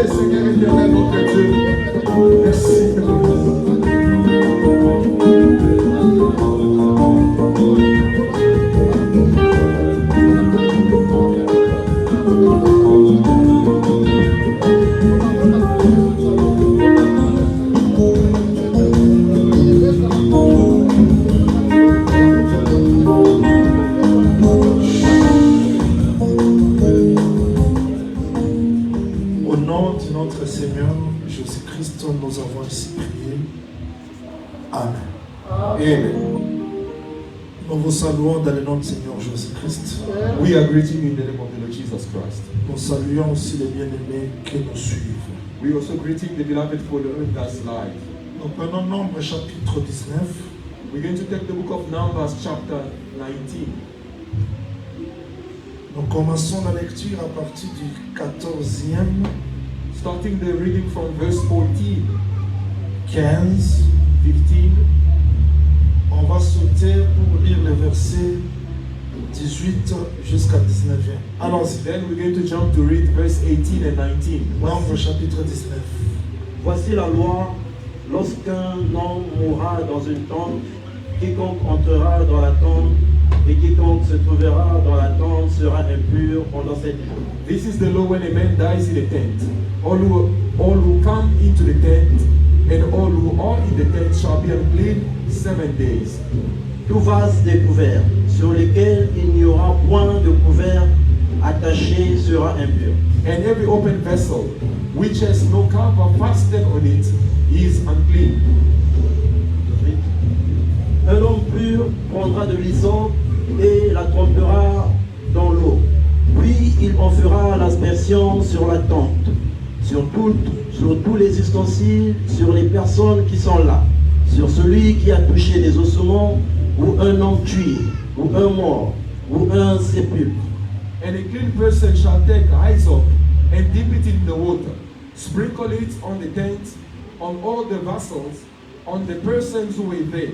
Seigneur éternel, notre Dieu. Merci. Nous avons ici prié. Amen. Amen. Nous vous saluons dans le nom du Seigneur Jésus-Christ. We are greeting you in the name of the Lord Jesus Christ. Nous saluons aussi les bien-aimés qui nous suivent. We also greeting the beloved followers that's live. Nous prenons Nombre chapitre 19. We're going to take the book of Numbers chapter 19. Nous commençons la lecture à partir du 14e. Starting the reading from verse 14. 15. 15. On va sauter pour lire les versets 18 jusqu'à 19e. Allons-y. Then we're going to jump to read verse 18 and 19. Nombre chapitre 19. Voici la loi. Lorsqu'un homme mourra dans une tente, quiconque entrera dans la tente et quiconque se trouvera dans la tente sera impur pendant 7 jours. This is the law when a man dies in a tent. All who come into the tent and all who are in the tent shall be unclean 7 days. Tout vase découvert sur lequel il n'y aura point de couvert attaché sera impur. And every open vessel which has no cover fastened on it is unclean. Un homme pur prendra de l'hysope et la trempera dans l'eau. Puis il en fera l'aspersion sur la tente, sur tous les ustensiles, sur les personnes qui sont là, sur celui qui a touché les ossements, ou un homme tué, ou un mort, ou un sépulcre. And a clean person shall take hyssop and dip it in the water, sprinkle it on the tent, on all the vessels, on the persons who were there,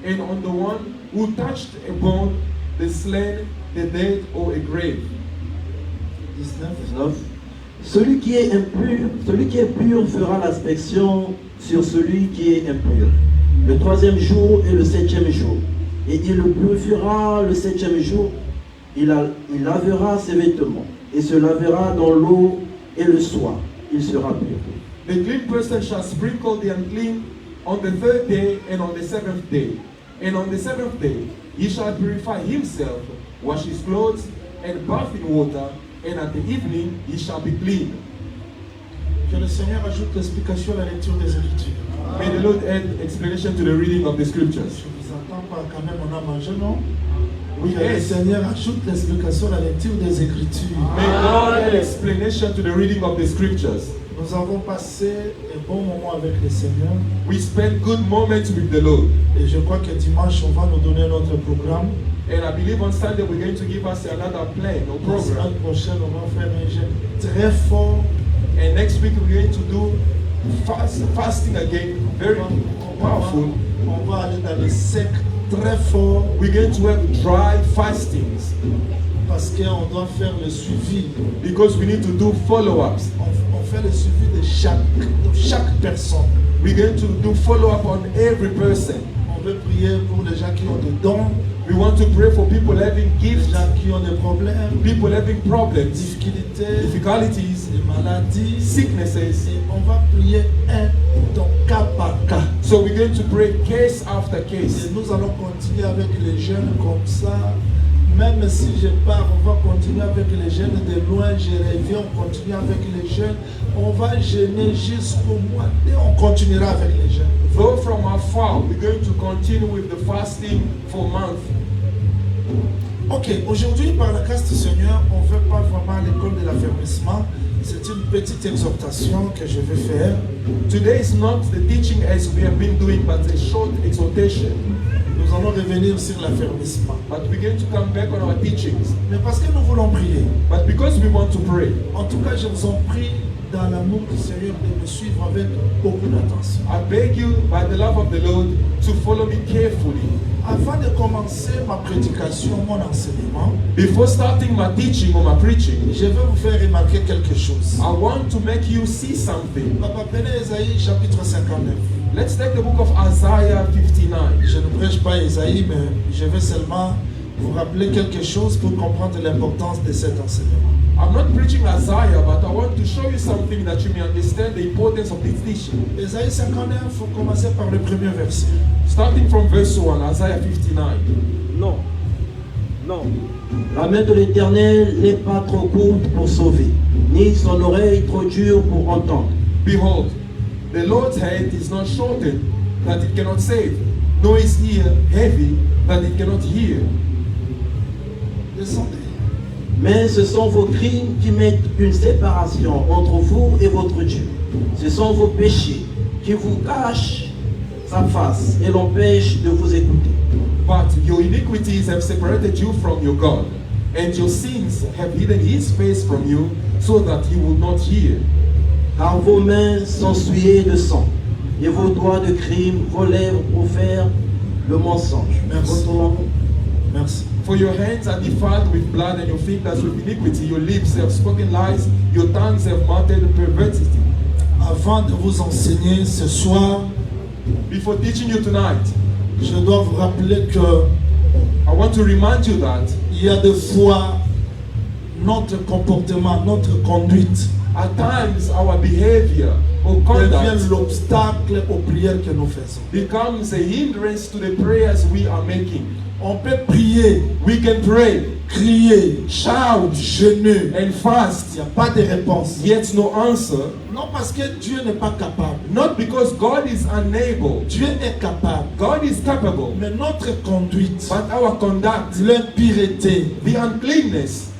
and on the one who touched a bone, the slain, the dead, or a grave. 19. Celui qui est pur fera l'inspection sur celui qui est impur, le 3e jour et le 7e jour. Et il le purifiera le 7e jour, il lavera ses vêtements, et se lavera dans l'eau, et le soir, il sera pur. The clean person shall sprinkle the unclean on the 3rd day and on the 7th day. And on the 7th day he shall purify himself, wash his clothes, and bath in water, and at the evening he shall be clean. Que le Seigneur ajoute l'explication à la lecture des Écritures. May the Lord add explanation to the reading of the scriptures. Je vous entends pas quand même, on a mangé, non? Oui, Que le Seigneur ajoute l'explication à la lecture des Écritures. May God add explanation to the reading of the scriptures. Nous avons passé un bon moment avec le Seigneur. We spent good moments with the Lord. Et je crois que dimanche, on va nous donner notre programme. And I believe on Sunday we're going to give us another plan or La program. semaine prochaine, on va faire un jeûne très fort. And next week we're going to do fasting again, very powerful. On va aller dans le sec très fort. We're going to have dry fastings Parce qu'on doit faire le suivi. because we need to do follow-ups. On fait le suivi de chaque personne. We're going to do follow-up on every person. On veut prier pour les gens qui ont des dons, We want to pray for people having les gifts, gens qui ont des problèmes, people having problems, difficultés, difficulties, des maladies. sicknesses. Et on va prier donc cas par cas. So we're going to pray case after Et case. nous allons continuer avec les jeunes comme ça. Même si je pars, on va continuer avec les jeunes de loin. Je reviens, on continue avec les jeunes. On va jeûner jusqu'au mois et on continuera avec les jeunes. Though from afar, we're going to continue with the fasting for a month. Ok, aujourd'hui, par la grâce du Seigneur, on ne fait pas vraiment l'école de l'affermissement. C'est une petite exhortation que je vais faire. Today is not the teaching as we have been doing, but a short exhortation. Nous allons revenir sur l'affermissement. But we're going to come back on our teachings. Mais parce que nous voulons prier. But because we want to pray, En tout cas, je vous en prie, dans l'amour du Seigneur de me suivre avec beaucoup d'attention. I beg you, by the love of the Lord, to follow me carefully. Avant de commencer ma prédication, mon enseignement, Before starting my teaching or my preaching, je vais vous faire remarquer quelque chose. I want to make you see something. Papa, prenez Ésaïe chapitre 59. Let's take the book of Isaiah 59. Je ne prêche pas Ésaïe, mais je vais seulement vous rappeler quelque chose pour comprendre l'importance de cet enseignement. I'm not preaching Isaiah, but I want to show you something that you may understand the importance of this teaching. Ésaïe 59, il faut commencer par le premier verset. Starting from verse 1, Isaiah 59. Non, non. La main de l'Éternel n'est pas trop courte pour sauver, ni son oreille trop dure pour entendre. Behold, the Lord's hand is not shortened that it cannot save, nor his ear heavy that it cannot hear. Descendez. Mais ce sont vos crimes qui mettent une séparation entre vous et votre Dieu. Ce sont vos péchés qui vous cachent sa face et l'empêchent de vous écouter. But your iniquities have separated you from your God, and your sins have hidden his face from you, so that he will not hear. Car vos mains sont souillées de sang, et vos doigts de crime, vos lèvres pour faire le mensonge. Merci. Merci. For your hands are defiled with blood, and your fingers with iniquity. Your lips have spoken lies, your tongues have muttered perversity. Avant de vous enseigner ce soir, Before teaching you tonight, je dois vous rappeler que I want to remind you that il y a des fois notre comportement, notre conduite at times our behavior or devient conduct l'obstacle aux prières que nous faisons. becomes a hindrance to the prayers we are making. On peut prier, We can pray, crier, shout, jeûner, and il fast, n'y a pas de réponse. yet no answer. Non parce que Dieu n'est pas capable. Not because God is unable. Dieu est capable. God is capable. Mais notre conduite, But our conduct, l'impureté, the uncleanness,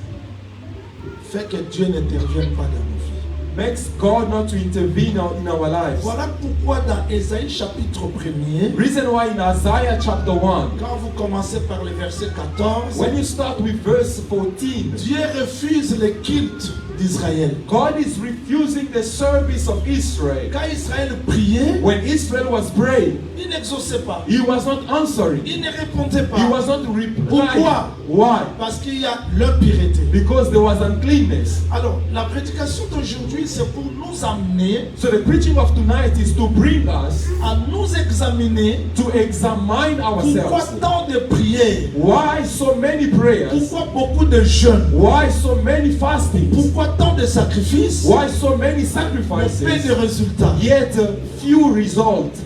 fait que Dieu n'intervienne pas dans nos vies. makes God not to intervene in our lives. Voilà pourquoi dans Ésaïe chapitre 1er, Reason why in Isaiah chapter 1, quand vous commencez par le verset 14, when you start with verse 14, Dieu refuse le culte d'Israël. God is refusing the service of Israel. Quand Israël priait, When Israel was praying, il n'exauçait pas. he was not answering. Il ne répondait He pas. was not replying. Pourquoi? Why? Parce qu'il y a l'impureté. Because there was uncleanness. Alors, la prédication d'aujourd'hui, c'est pour nous amener So the preaching of tonight is to bring us à nous examiner to examine pourquoi ourselves. tant de prières, Why so many prayers? pourquoi beaucoup de jeûnes, Why so many fastings? pourquoi tant de sacrifices, Why so many mais peu de sacrifices? résultats. Yet few results.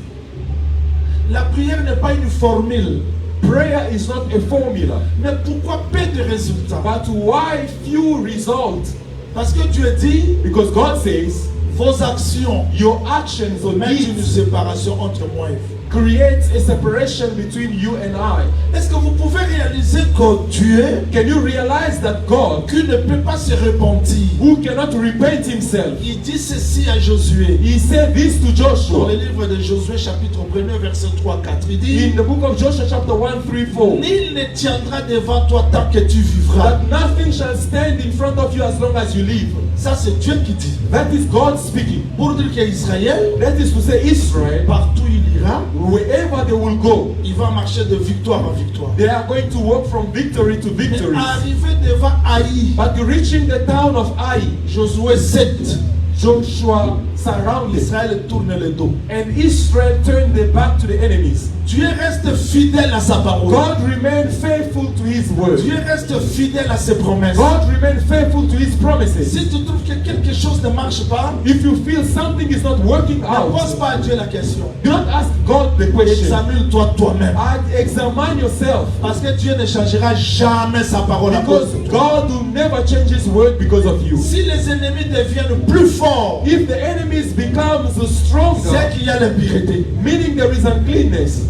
La prière n'est pas une formule, Prayer is not a formula. mais pourquoi peu de résultats? But why few results? Parce que Dieu dit, Because God says vos actions your actions or mettent une deeds séparation entre moi et vous. creates a separation between you and I. Est-ce que vous pouvez réaliser que Dieu, Can you realize that God, qui ne peut pas se repentir, who cannot repent himself, il dit ceci à Josué, he said this to dans le Joshua livre de Josué chapitre 1er verset 3-4, il dit, in the book of Joshua chapter 1, 3, 4, nul ne tiendra devant toi tant que tu vivras. that nothing shall stand in front of you as long as you live. Ça c'est Dieu qui dit. That is God speaking. Pour dire qu'Israël, That is to say Israel, partout il ira, wherever they will go, il va marcher de victoire en victoire. they are going to walk from victory to Mais victory. arrivé devant Haï, But reaching the town of Ai, Josué 7, Joshua surrounded, Israël tourne le dos. and Israel turned their back to the enemies. Dieu reste fidèle à sa parole. God remained faithful to his word. Dieu reste fidèle à ses promesses. God remained faithful to his promises. Si tu trouves que quelque chose ne marche pas, If you feel something is not working ne pose out, pas à Dieu la question. do not ask God the question. Examine-toi toi-même. Examine yourself. Parce que Dieu ne changera jamais sa parole à cause Because de toi. God will never change his word because of you. Si les ennemis deviennent plus forts, If the enemies becomes stronger, c'est qu'il y a l'impureté. meaning there is uncleanness.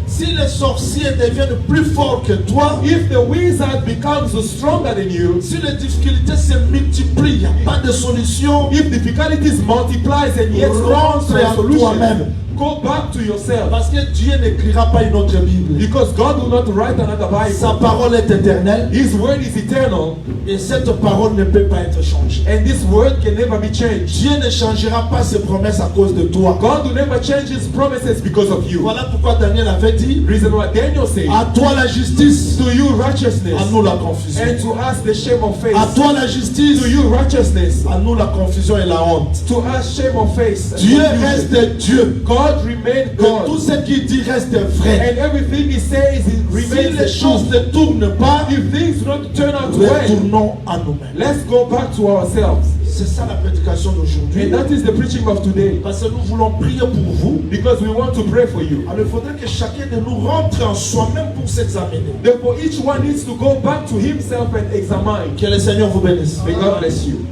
Si les sorciers deviennent plus forts que toi, If the wizard becomes stronger than you, si les difficultés se multiplient, il n'y a pas de solution, if difficulties multiplies and yet no rentre en solution, toi-même. Go back to yourself. Parce que Dieu n'écrira pas une autre Bible. Because God will not write another Sa Bible. parole est éternelle His word is eternal, et cette parole ne peut pas être changée. and this word can never be changed. Dieu ne changera pas ses promesses à cause de toi. God will never change his promises because of you. Voilà pourquoi Daniel avait dit, Reason why Daniel said, à toi la justice, to you righteousness, à nous la confusion. and to us the shame of face. À toi la justice, To you righteousness, à nous la confusion et la honte. to us shame of face. and Dieu confusion. reste Dieu. God remained Que tout God, ce qu'il dit reste vrai. and everything he says it Si remains les the choses truth. ne tournent pas, If things do not turn out well, retournons à nous-mêmes. let's go back to ourselves. C'est ça la prédication d'aujourd'hui. And that is the preaching of today. Parce que nous voulons prier pour vous. Because we want to pray for you. Alors il faudrait que chacun de nous rentre en soi-même pour s'examiner. Therefore, each one needs to go back to himself and examine. Que le Seigneur vous bénisse. May God bless you.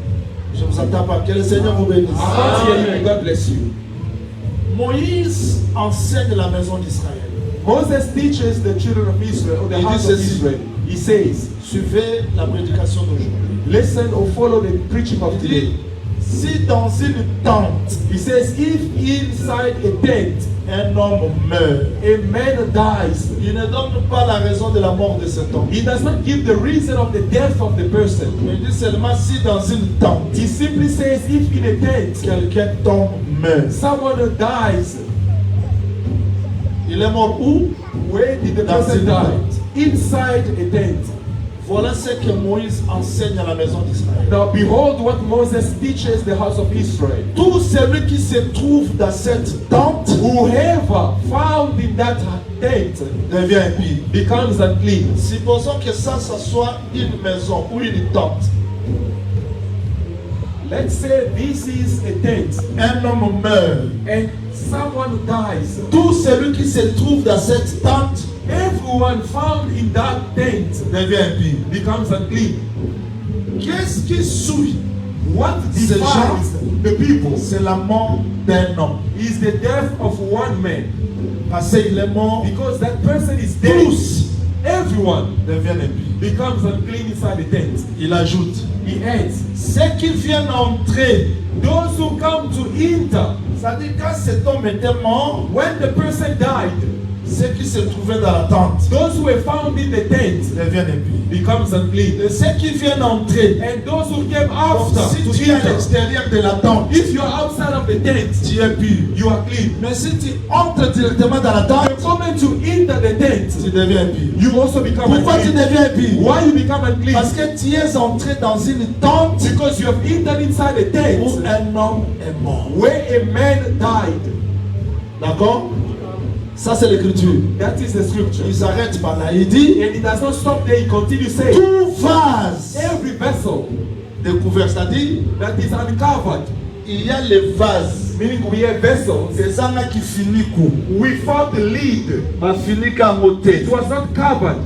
Je ne vous entends pas. Que le Seigneur vous bénisse. I can't hear you. May God bless you. Moïse enseigne la maison d'Israël. Moses teaches the children of Israel, or the Il house dit of ceci. Israel. He says, Suivez la prédication d'aujourd'hui. listen or follow the preaching of Il dit, today. si dans une tente, He says, if inside a tent un homme meurt, a man dies, il ne donne pas la raison de la mort de cet homme. he does not give the reason of the death of the person. Il dit seulement si dans une tente, He simply says, if in a tent quelqu'un tombe, meurt. someone dies, Il est mort où? where did the Dans person une die? Inside a tent. Voilà ce que Moïse enseigne à la maison d'Israël. Now behold what Moses teaches the house of Israel. Tout celui qui se trouve dans cette tente Whoever found in that tent devient impie. becomes unclean. Supposons que ça soit une maison ou une tente. Let's say this is a tent Un homme meurt. and someone dies. Tout celui qui se trouve dans cette tente Everyone found in that tent devient impie. becomes unclean. Qu'est-ce qui suit? What Ces divides gens- the people C'est la mort d'un homme. is the death of one man. Parce qu'il est mort, Because that person is dead. tous Everyone deviennent impies. becomes unclean inside the tent. Il ajoute, He adds, ceux qui viennent entrer, those who come to enter, c'est-à-dire quand cet homme était mort, when the person died, ceux qui se trouvaient dans la tente those who were found in the tent deviennent impies. becomes unclean. Et ceux qui viennent entrer, And those who came donc, after si to tu es à enter, l'extérieur de la tente, if you are outside of the tent, tu es pur. you are clean. Mais si tu entres directement dans la tente, The moment you enter the tu tent, deviens impur. you also become Pourquoi tu unclean. deviens impur? Why you become unclean? Parce que tu es entré dans une tente Because you have entered inside a où tent un homme est mort. where a man died. D'accord? Ça c'est l'écriture. That is the scripture. Il s'arrête par là. Il dit, And it does not stop there. He continues saying, tout vase every vessel découvert, c'est-à-dire, that is uncovered, il y a les vases. meaning we have vessels, Des gens qui finissent coup. we found the lid. Ma fini qu'à côté. It was not covered.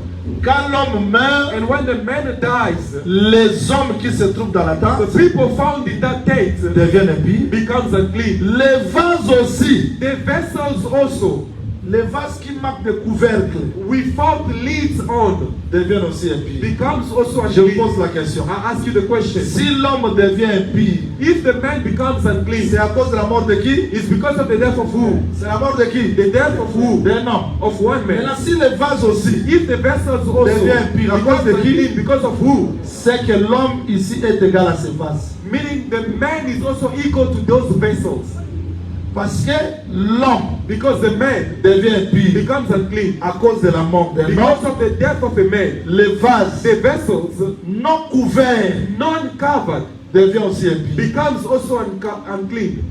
Quand l'homme meurt, And when the man dies, les hommes qui se trouvent dans la the tente people found in that tent deviennent impies. becomes unclean. Les vases aussi. The vessels also, Les vases qui marquent des couvercles we found the lids on, deviennent aussi impies. becomes also Je unclean. pose la question. I ask you the question. Si l'homme devient impie, If the man becomes unclean, c'est à cause de la mort de qui? it's because of the death of who? C'est la mort de qui? The death of who? D'un homme. Of one Maintenant, man. si les vases aussi, If the vessels also devient impur à cause de becomes qui? unclean because of who? c'est que l'homme ici est égal à ces vases. Meaning the man is also equal to those vessels. Parce que l'homme Because the man devient impur becomes unclean à cause de la mort d'un because homme. of the death of a man. Les vases The vessels, non couverts non-covered, deviennent aussi impies. becomes also unclean.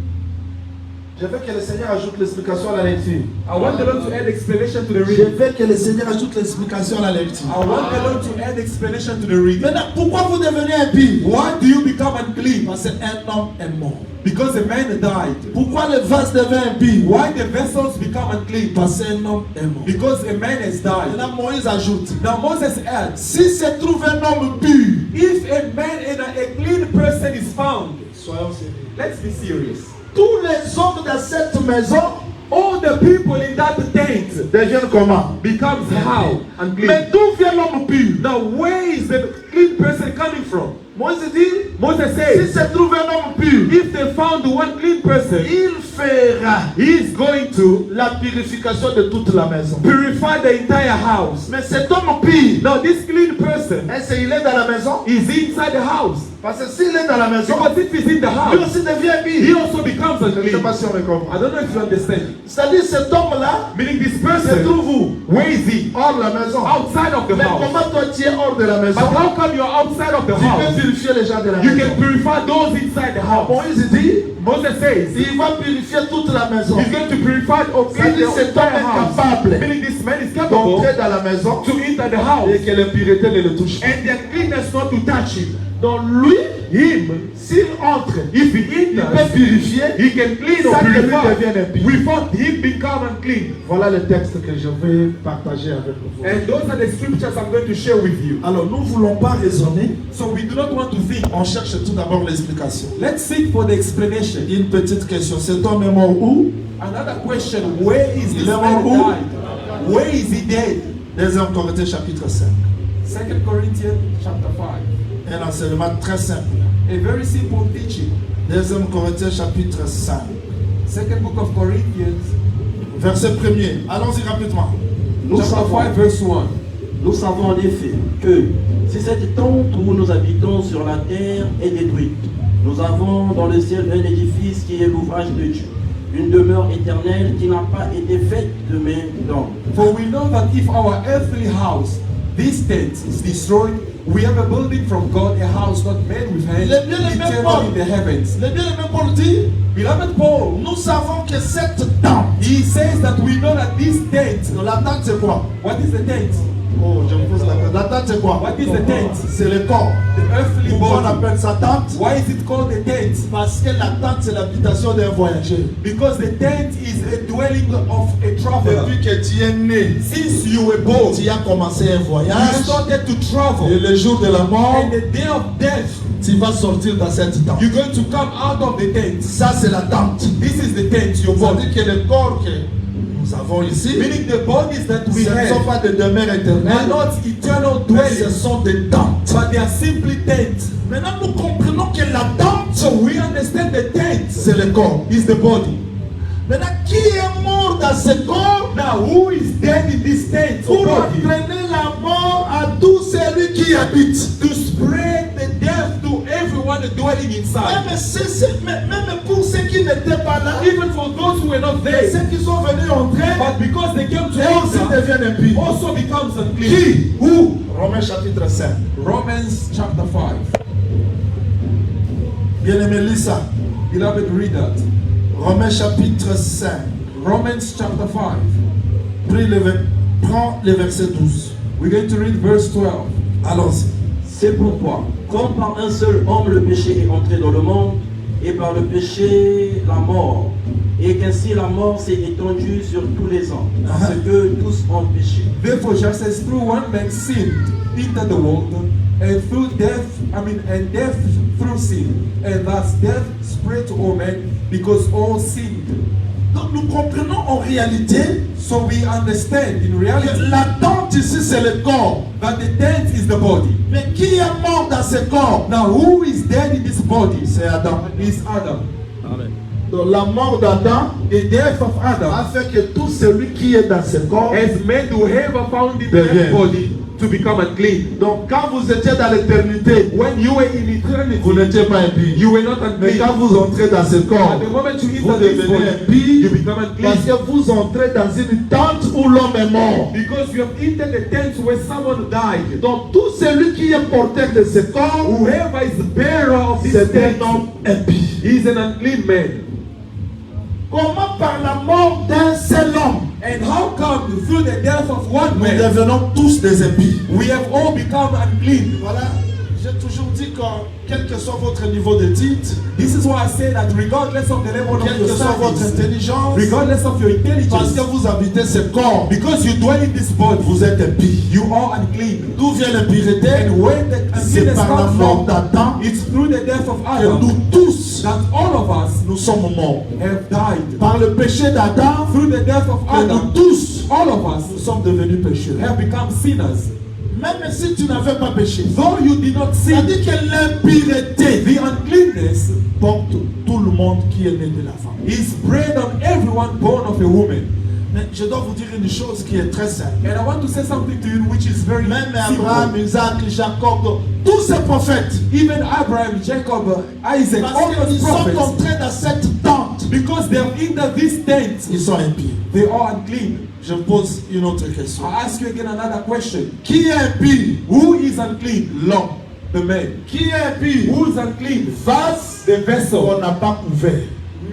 Je veux que le Seigneur ajoute l'explication à la lecture. I want the Lord to add explanation to the Je reading. veux que le Seigneur ajoute l'explication à la lecture. I want the Lord to add explanation to the reading. Maintenant, pourquoi vous devenez impie? Why do you become unclean? Parce qu'un homme est mort. Because a man died. Pourquoi le vase devient impie? Why the vessels become unclean? Parce qu'un homme est mort. Because a man has died. Maintenant, Moïse ajoute, Now Moses adds, si se trouve un homme pur, if a man and a clean person is found, soyons sérieux. let's be serious. Tous les hommes dans cette maison All the people in that tent deviennent comment? becomes how? Mais Unclean. d'où vient l'homme pur? Now where is the clean person coming from? Moïse dit, Moses si says, se trouve un homme pur, if they found one clean person, il fera he is going to la purification de toute la maison. purify the entire house. Mais cet homme pur, Now this clean person est-ce qu'il est dans la maison? is inside the house. Parce que s'il est dans la maison, Because if he's in the lui house, aussi devient he pur. also becomes Je ne sais unclean. pas si on me comprend. I don't know if you understand. C'est-à-dire cet homme-là Meaning this se person, trouve où? where is he? Hors de la maison. Outside of the Mais house. comment toi tu es hors de la maison? But how come you're outside of the Tu peux house? purifier les gens de la You maison. can purify those inside the house. Moïse dit, Moses says, il va purifier toute la maison. he's going to purify or clean the C'est-à-dire cet homme entire est house. capable Meaning this man is capable d'entrer dans la maison to enter the house et que l'impureté ne le touche pas. and the cleanness not to touch him. Donc lui, Him, s'il entre, if he il peut enters, purifier he can clean or sans que lui purify devienne impur. without him become unclean. Voilà le texte que je vais partager avec vous. And those are the scriptures I'm going to share with you. Alors nous ne voulons pas raisonner, So we do not want to think. on cherche tout d'abord l'explication. Let's seek for the explanation. Une petite question, cet homme est mort où? Another question, where is this Il est man mort où? died? Where is he dead? 2 Corinthiens chapitre 5. 2 Corinthians chapter 5. Un enseignement très simple. A very simple teaching. 2 Corinthiens chapitre 5. Second book of Corinthians, Verset 1er. Allons-y rapidement. Nous chapter savons, 5, verse 1. nous savons en effet que si cette tente où nous habitons sur la terre est détruite, nous avons dans le ciel un édifice qui est l'ouvrage de Dieu, une demeure éternelle qui n'a pas été faite de main d'homme. For we know that if our earthly house, this tent, is destroyed, we have a building from God, a house not made with hands, Le bien-aimé eternal Paul. in the heavens. Le bien-aimé Paul dit, Beloved Paul, nous savons que cette tente, he says that we know that this tent, la tente c'est quoi? what is the tent? Oh, je me pose la question. La tente c'est quoi? What is the tent? C'est le corps. The earthly Pourquoi on body. appelle ça tente? Why is it called a tent? Parce que la tente c'est l'habitation d'un voyageur. Because the tent is a dwelling of a traveler. Depuis que tu es né, Since you were born, tu as commencé un you voyage. started to Et travel. le jour de la mort, And the day of death, tu vas sortir dans cette tente. you're going to come out of the tent. Ça c'est la tente. This is the tent, your Ça body. dit que le corps que nous avons ici, Meaning the bodies that we ce ne sont have pas des demeures are éternelles, not eternal mais ce dwellings, sont des tentes. but they are simply tents. Maintenant nous comprenons que la tente, So we understand the tent c'est le corps. is the body. Maintenant qui est mort dans ce corps Now, who is dead in this tent or pour body? entraîner la mort à tout celui qui y habite? To spread the death to everyone dwelling inside. Même pour ceux qui n'étaient pas là, Even for those who were not et there. ceux qui sont venus entrer, But because they came to eux aussi enter, deviennent impies. also becomes unclean. Qui? Who? Romains chapitre 5. Romans chapter 5. Bien-aimé, lis ça. Beloved, read that. Romains chapitre 5. Romans chapter 5. Prends le verset 12. We're going to read verse 12. Allons-y. C'est pourquoi, comme par un seul homme le péché est entré dans le monde, et par le péché la mort, et qu'ainsi la mort s'est étendue sur tous les hommes, parce que tous ont péché. Therefore, just as through one man sin entered the world, and through death, and death through sin, and thus death spread to all men because all sinned. Donc nous comprenons en réalité So we understand in que reality la tente ici c'est le corps. that the tent is the body. Mais qui est mort dans ce corps? Now, who is dead in this body? C'est Adam. Is Adam. Donc la mort d'Adam The death of Adam a fait que tout celui qui est dans ce corps. has made whoever found in Devient. that body to become unclean. Donc quand vous étiez dans l'éternité, When you were in eternity, vous n'étiez pas impie. you were not Mais unclean. quand vous entrez dans ce corps, At the moment you vous enter this devenez body, impie you become parce unclean. que vous entrez dans une tente où l'homme est mort. Because you have entered the tent where someone died. Donc tout celui qui est porteur de ce corps, Whoever is the bearer of this c'est un tent homme impie. is an unclean man. Comment par la mort d'un seul homme, And how come through the death of one nous man, devenons tous des impies? we have all become unclean? Voilà, j'ai toujours dit que quel que soit votre niveau d'études, This is why I say that regardless of the level of quelle your que soit votre studies, intelligence, regardless of your parce que intelligence, vous habitez ce corps, because you dwell in this body, vous êtes impie. you are unclean. D'où vient l'impureté? And when the C'est uncleanness par la comes mort from, d'Adam it's through the death of que Adam nous tous, that all of us nous sommes morts. have died. Par le péché d'Adam, Through the death of que nous Adam, tous, all of nous us sommes devenus pécheurs. have become sinners. Même si tu n'avais pas péché. Though you did not sin, C'est-à-dire que l'impureté the uncleanness porte tout le monde qui est né de la femme. is spread on everyone born of a woman. Mais je dois vous dire une chose qui est très simple. And I want to say something to you which is very Même simple. Abraham, Isaac, Jacob, tous ces prophètes, Even Abraham, Jacob, Isaac, all parce those qu'ils sont prophets, entrés dans cette tente, because they're in this tent, ils sont impurs. they are unclean. Je pose une autre question. I ask you again another question. Qui est impur? Who is unclean? L'homme. The man. Qui est impur? Who is unclean? Vase The vessel. qu'on n'a pas couvert.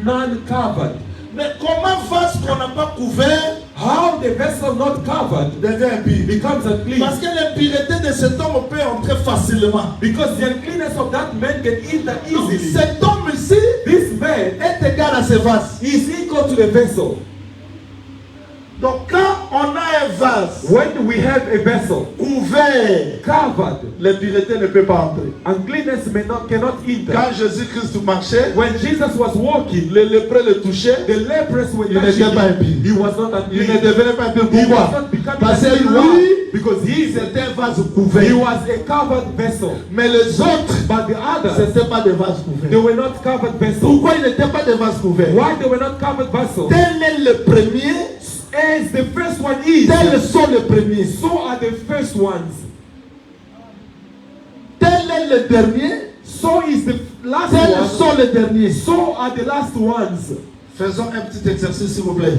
None covered. Mais comment vase qu'on n'a pas couvert How the vessel not covered devient impur? becomes unclean? Parce que l'impureté de cet homme peut entrer facilement. Because the uncleanness of that man can enter Donc, easily. cet homme ici This man est égal à ce vase. is equal to the vessel. Donc quand on a un vase When we have a vessel couvert, covered, l'impureté ne peut pas entrer. uncleanness cannot enter. Quand Jésus-Christ marchait, When Jesus was walking, les lépreux le touchaient, the leprous were il n'était touching pas him. impur. He was not Il ne unclean. devenait pas impur. He was Pourquoi? not becoming Parce que unclean. lui, Why? Because he c'était un vase he couvert. was a covered vessel. Mais les autres, But the others, ce n'étaient pas des vases they couverts. were not covered vessels. Pourquoi ils n'étaient pas des vases couverts? Why they were not covered vessels? Tel est le premier, As the first one is, tels sont les premiers. so are the first ones. Tel est le dernier, So is the last tels one. sont les derniers. So are the last ones. Faisons un petit exercice s'il vous plaît.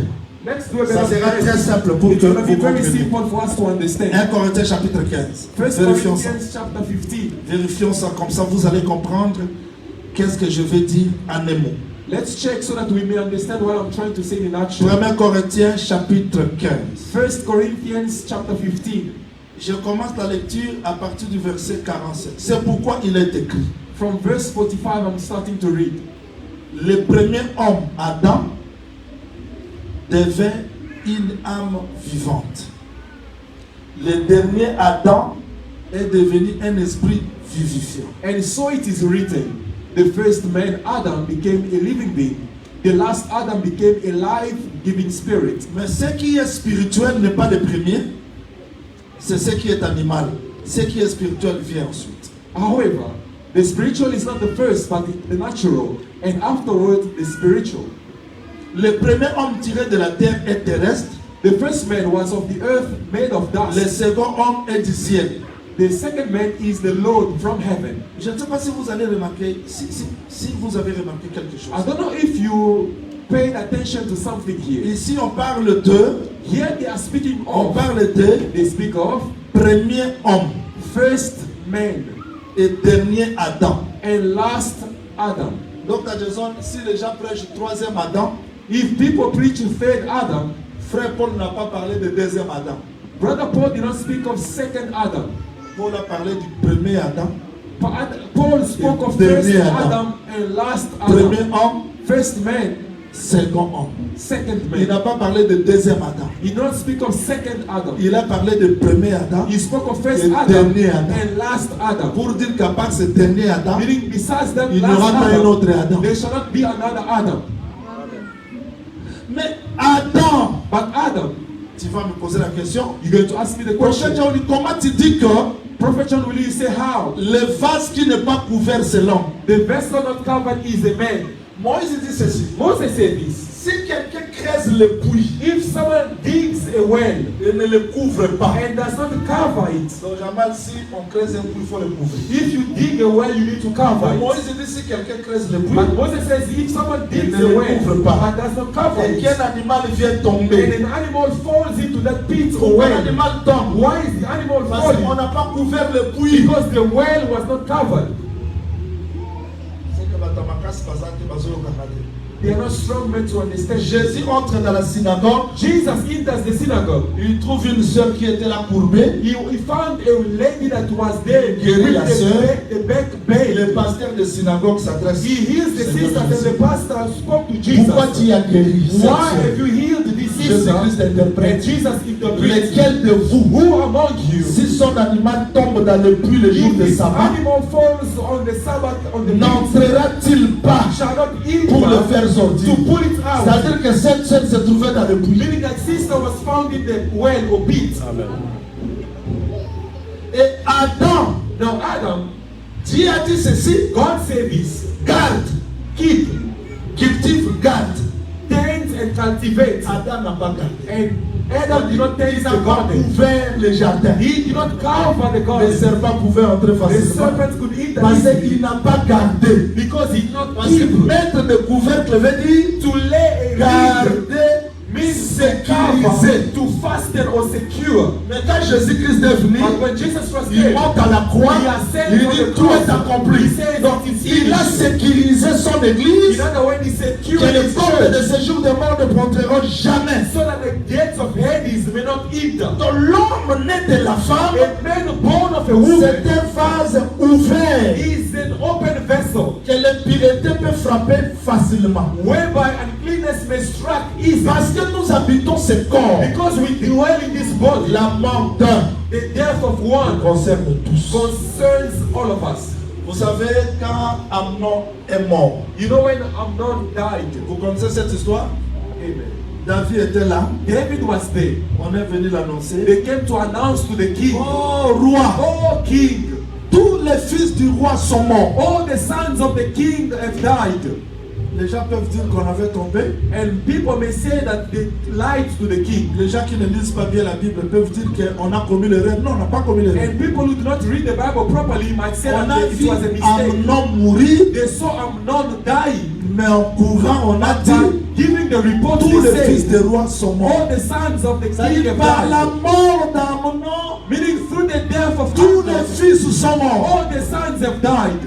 Let's do a Ça bit sera of très simple pour It's que going to be vous very compreniez. simple for us to 1 understand. Corinthiens chapitre 15. First Vérifions ça. Corinthians chapter 15. Vérifions ça comme ça, vous allez comprendre qu'est-ce que je veux dire en un mot. Let's check so that we may understand what I'm trying to say in action. 1 Corinthiens chapitre 15. First Corinthians chapter 15. Je commence la lecture à partir du verset 47. C'est pourquoi il est écrit. From verse 45, I'm starting to read. Le premier homme, Adam, devint une âme vivante. Le dernier Adam est devenu un esprit vivifiant. And so it is written, the first man, Adam, became a living being. The last Adam became a life-giving spirit. Mais ce qui est spirituel n'est pas le premier, c'est ce qui est animal. Ce qui est spirituel vient ensuite. However, the spiritual is not the first, but the natural. And afterward, the spiritual. Le premier homme tiré de la terre est terrestre. The first man was of the earth, made of Le dust. second homme est du ciel. The second man is the Lord from heaven. Je ne sais pas si vous allez remarquer, si vous avez remarqué quelque chose. I don't know if you paid attention to something here. Ici, on parle de, Here they are speaking on of, parle de they speak of premier homme first man et dernier Adam. and last Adam. Donc, à Jason, si les gens prêchent troisième Adam, If people preach a third Adam, frère Paul n'a pas parlé de deuxième Adam. Brother Paul did not speak of second Adam. Paul a parlé du premier Adam, Paul spoke of Dernier first Adam. Adam and last premier Adam. homme, First man, second homme. second Il man. n'a pas parlé de deuxième Adam. He did not speak of second Adam. Il a parlé de premier Adam. He spoke of first Et Adam dernier Adam. and last Adam. Pour dire qu'à part ce dernier Adam, Meaning besides that il n'y aura last pas un Adam, autre Adam. there shall not be another Adam. Mais Adam, But Adam, tu vas me poser la question. you're going to ask me the Prochain question. jour, comment tu dis que Prophet John, will you say how? le vase qui n'est pas couvert, c'est l'homme? The vessel not covered is a man. Moïse dit ceci. Moses said this. Si quelqu'un creuse le puits If someone digs a well et ne le couvre pas, and does not cover it, donc Jamal, si on creuse un puits, il faut le couvrir. if you dig a well, you need to cover Mais it. Moïse dit si quelqu'un creuse le puits But Moses says if someone digs ne a le well couvre pas, but does not cover et it, qu'un animal vient and tomber, an animal falls into that pit or pourquoi well, l'animal tombe? why is the animal Parce qu'on falling? n'a pas couvert le puits. Because the well was not covered. C'est que Batamakasi Bazate Bazolo Kakade. They are not strong men to understand. Jésus entre dans la synagogue, Jesus enters the synagogue. il trouve une sœur qui était là courbée. He found a lady that was there Guérit with la sœur. the back bay. Le pasteur de synagogue s'adresse. He heals the Seigneur sister and Jésus. the pastor spoke to Jesus. Pourquoi tu as guéri cette Why have sœur? you healed this Jésus-Christ sister? interprète. And Jesus interprets. Lequel de vous, Who among you, si son animal tombe dans le puits le jour if de this sabbat, animal falls on the Sabbath, on the pit, n'entrera-t-il pas shall not eat pour le one faire sortir? to pull it out? C'est-à-dire que cette sœur se trouvait dans le puits. Meaning that sister was found in the well or pit. Adam, Now Adam, Dieu a dit ceci, God said this, garde, keep, cultive, garde. tend and cultivate. Adam n'a pas gardé. And Adam did not tend Il the n'a pas garden. couvert le jardin. He did not cover the Les garden. serpents pouvaient entrer The facilement. serpents could eat Parce them qu'il n'a pas gardé. because he did not Parce que keep. mettre de couvercle veut dire To lay a lid garder, means to sécuriser. cover, to fasten or secure. Mais quand Jésus-Christ est venu, But when Jesus Christ il came, monte à la croix, he ascended il on dit the tout est cross. accompli. He says Donc it is il a finished. sécurisé son église, In other words, he que secured les his portes de church séjour des morts ne pénétreront jamais. so that the gates of Hades may not eat them. Donc l'homme né de la femme, A man born of a c'est woman un vase ouvert is an open vessel que l'impureté peut frapper facilement. whereby uncleanness may strike easily. Parce que nous habitons ce corps, Because we dwell in this body, la mort d'un the death of one concerne tous. concerns all of us. Vous savez, quand Amnon est mort, You know when Amnon died, vous connaissez cette histoire? amen, David était là, David was there. on est venu l'annoncer. They came to announce to the king, Oh roi, oh king, tous les fils du roi sont morts. all the sons of the king have died. Les gens peuvent dire qu'on avait trompé. And people may say that they lied to the king. Les gens qui ne lisent pas bien la Bible peuvent dire qu'on a commis l'erreur. Non, on n'a pas commis l'erreur. And people who do not read the Bible properly might say On that a it vu was a mistake. Amnon mourir, They saw Amnon dying. mais en courant, on a But dit giving the report, tous les they fils say des rois sont morts. all the sons of the king C'est-à-dire have par la died. mort d'Amnon, Meaning through the death of tous les Amnon, fils sont morts. all the sons have died.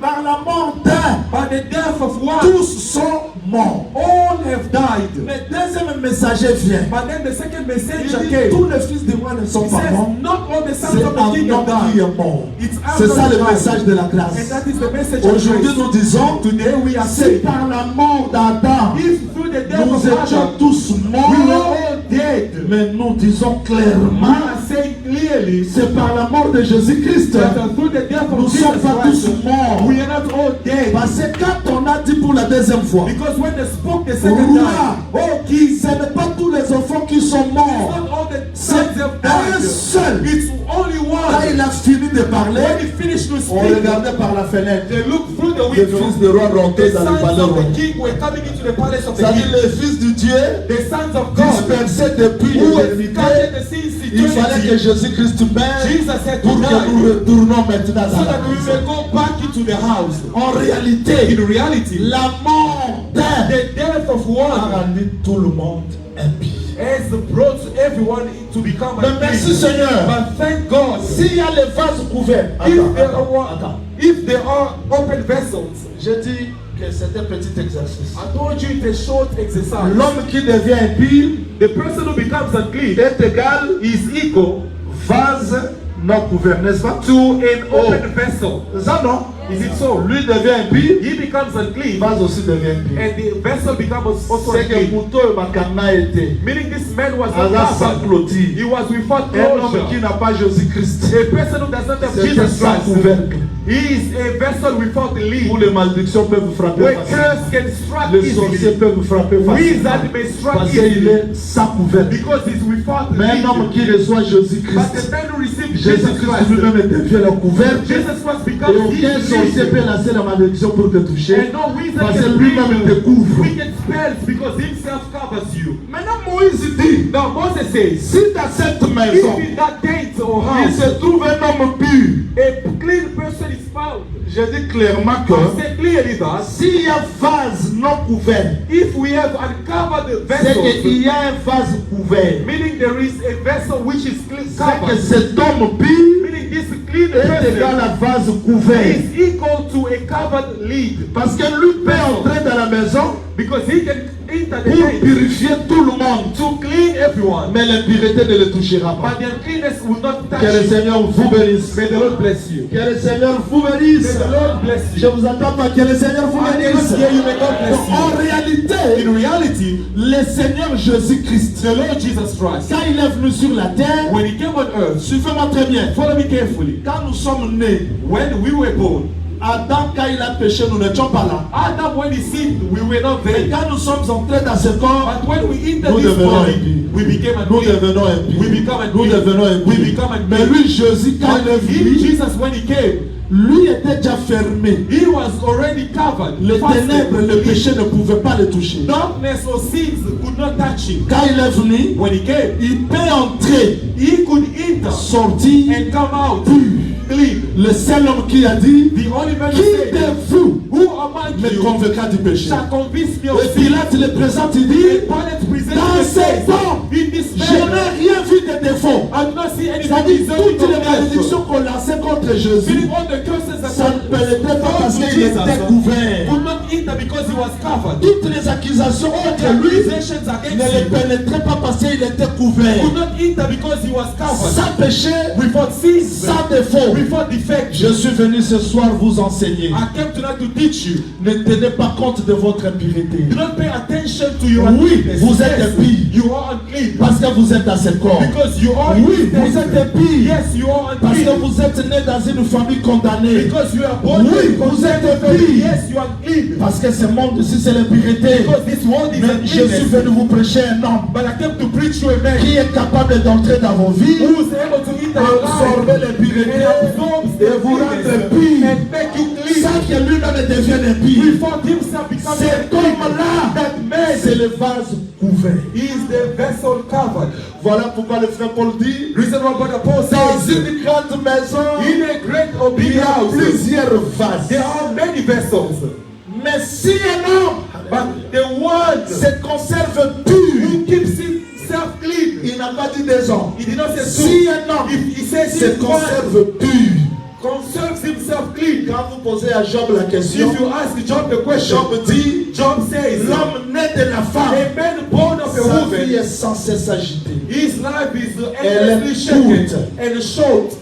Par la mort d'un, By the death of one, tous sont morts. all have died. Mais deuxième messager vient. But then the second Il messenger dit came. tous les fils des rois ne sont He pas says, morts. not all the sons C'est of the king Amnon have qui died. est mort. It's C'est ça le Amnon message de la and grâce. that is the message of Aujourd'hui, grace. nous disons, Today we are c'est saying, par la mort d'Adam, if through the death nous of étions Adam, tous we were morts, all dead. mais nous disons We clairement, are saying clearly c'est par la mort de Jésus-Christ. that through the death Nous of ne sommes Jesus pas tous Christ, morts. we are not all dead. Parce que quand on a dit pour la deuxième fois, Because when they spoke the second Roi, time, oh king, ce n'est pas tous les enfants qui sont it's morts. not all the C'est sons have un died. seul. It's only Quand il one. a fini de parler, When he finished to on speak, regardait par la fenêtre. they looked through the Les window. fils de roi rentraient The dans le sons palais of royal. the king were coming into the palace of the C'est-à-dire king. les fils de Dieu The sons of God dispersés depuis who had l'éternité. scattered the seas Il fallait que eternity. Jésus-Christ meure Jesus said to pour que nous die retournons maintenant so dans la that we maison. may go back into the house. En réalité, In reality, la mort d'un the death of a one rendu tout le monde impie. has brought everyone to become Mais a merci king. Seigneur. But thank God, S'il y a les vases couverts, if there are open vessels, j'ai dit que c'était un petit exercice. I told you it's a short exercise. L'homme qui devient impie The person who becomes unclean est égal is equal vase non couvert, n'est-ce pas? to an open vessel. Ça non? Is it so? Lui devient impie, He becomes unclean, vase aussi devient impie. and the vessel becomes also C'est que unclean. couteau et makana était. Meaning this man was Hasard not sans covered. clôture. He was without Un homme qui closure. n'a pas Jésus-Christ. A person who does not have C'est un Jesus sans Christ. couvercle. He is a vessel without a Où lid. les malédictions peuvent frapper Where facilement. curse can strike Les sorciers easily. peuvent frapper facilement. Wizard may strike Parce qu'il easily. est sans couvercle. Because he's without Mais un homme lid. qui reçoit But the Jésus-Christ, man who received Jesus Jésus-Christ Christ, lui-même devient le couvercle. Jesus Christ Et becomes aucun his sorcier lid. peut lancer la malédiction pour te toucher. And no wizard Parce que can lui-même bring te couvre. wicked spells because himself covers you. Maintenant Moïse dit, Now Moses says, si dans cette maison, if in that tent or il house, se trouve un homme pur, a clean person is found, je dis clairement que I say clearly that s'il y a vase non couvert, if we have uncovered the c'est qu'il vessel, y a un vase couvert. meaning there is a vessel which is clean C'est que covered, cet homme pur meaning this clean est égal person à vase couvert. is equal to a covered lid Parce que lui peut entrer dans la maison because he can enter the pour tent purifier tout le monde. to clean everyone, Mais l'impureté ne le touchera pas. but the uncleanness will not touch Que le you. Seigneur vous bénisse. May the Lord bless you. Que le Seigneur vous May bénisse. the Lord bless Je you. vous attends pas. Que le Seigneur vous I bénisse. cannot hear you. May God bless En you. réalité, In reality, le Seigneur Jésus-Christ, the Lord Jesus Christ, quand il est venu sur la terre, when he came on earth, suivez-moi très bien. follow me carefully. Quand nous sommes nés, When we were born, Adam, quand il a péché, nous n'étions pas là. Adam, when he sinned, we were not Et there. quand nous sommes entrés dans ce corps, But when we entered nous this devenons body, impies. we became Nous unclean. devenons We impies. become Nous unclean. devenons We impies. become Mais unclean. lui, Jésus, quand il est But venu, Jesus, when he came, lui était déjà fermé. he was already covered. Les fasted. ténèbres, le péché ne pouvait pas le toucher. Darkness or sins could not touch him. Quand il est venu, When he came, il peut entrer, he could enter sortir, and come out pur. clean. Le seul homme qui a dit, The only man who qui said, de vous who among me you convainquera du péché? shall convince me of Et sin? Pilate le présente, il dit, And Pilate presented dans the ces case. temps, In this je n'ai manner, rien vu de défaut. I do not see anything C'est-à-dire deserving toutes les of death. malédictions qu'on lançait contre Jésus, Meaning all the curses that ça ne pénétrait pas parce qu'il était couvert. could not enter because he was covered. Toutes les accusations The contre lui accusations ne against les him pénétraient pas parce qu'il était couvert. could not enter because he was covered. Sans péché, Without sins, sans défaut. without defect. Je suis venu ce soir vous enseigner. I came tonight to teach you. Ne tenez pas compte de votre impureté. Do not pay attention to your Oui, uncleanness. vous êtes Yes, impie. you are unclean. Parce que vous êtes dans ce corps. Because you are Oui, in vous êtes impie. Yes, you are Parce que unclean. vous êtes né dans une famille condamnée. Because you are born Oui, in vous êtes a impie. Yes, you are unclean. Parce que ce monde ici, c'est l'impureté. Because this world is Mais je suis uncleanness. venu vous prêcher un homme But I came to preach you a man qui est capable d'entrer dans vos vies, who is able to enter your absorber life l'impureté and absorbs et the vous rendre uncleanness impie and make you clean. sans que lui-même ne devienne impie. Before himself becomes Cet clean. homme-là, That man c'est le vase couvert. is the vessel covered. Voilà pourquoi le frère Paul dit, Reason why Brother Paul dans says, une grande maison, in a great or il big y a house, plusieurs vases. there are many vessels. Mais si un homme But the one se conserve pur, who keeps himself clean, il n'a pas dit des hommes. he did not say Si two. un homme If he says se if one conserve pur, conserves himself clean, quand vous posez à Job la question, if you ask Job the question, Job dit, Job says, l'homme né de la a femme, man born of a sa vie woman, est sans cesse agitée. his life is Elle est endlessly shaken courte. and short,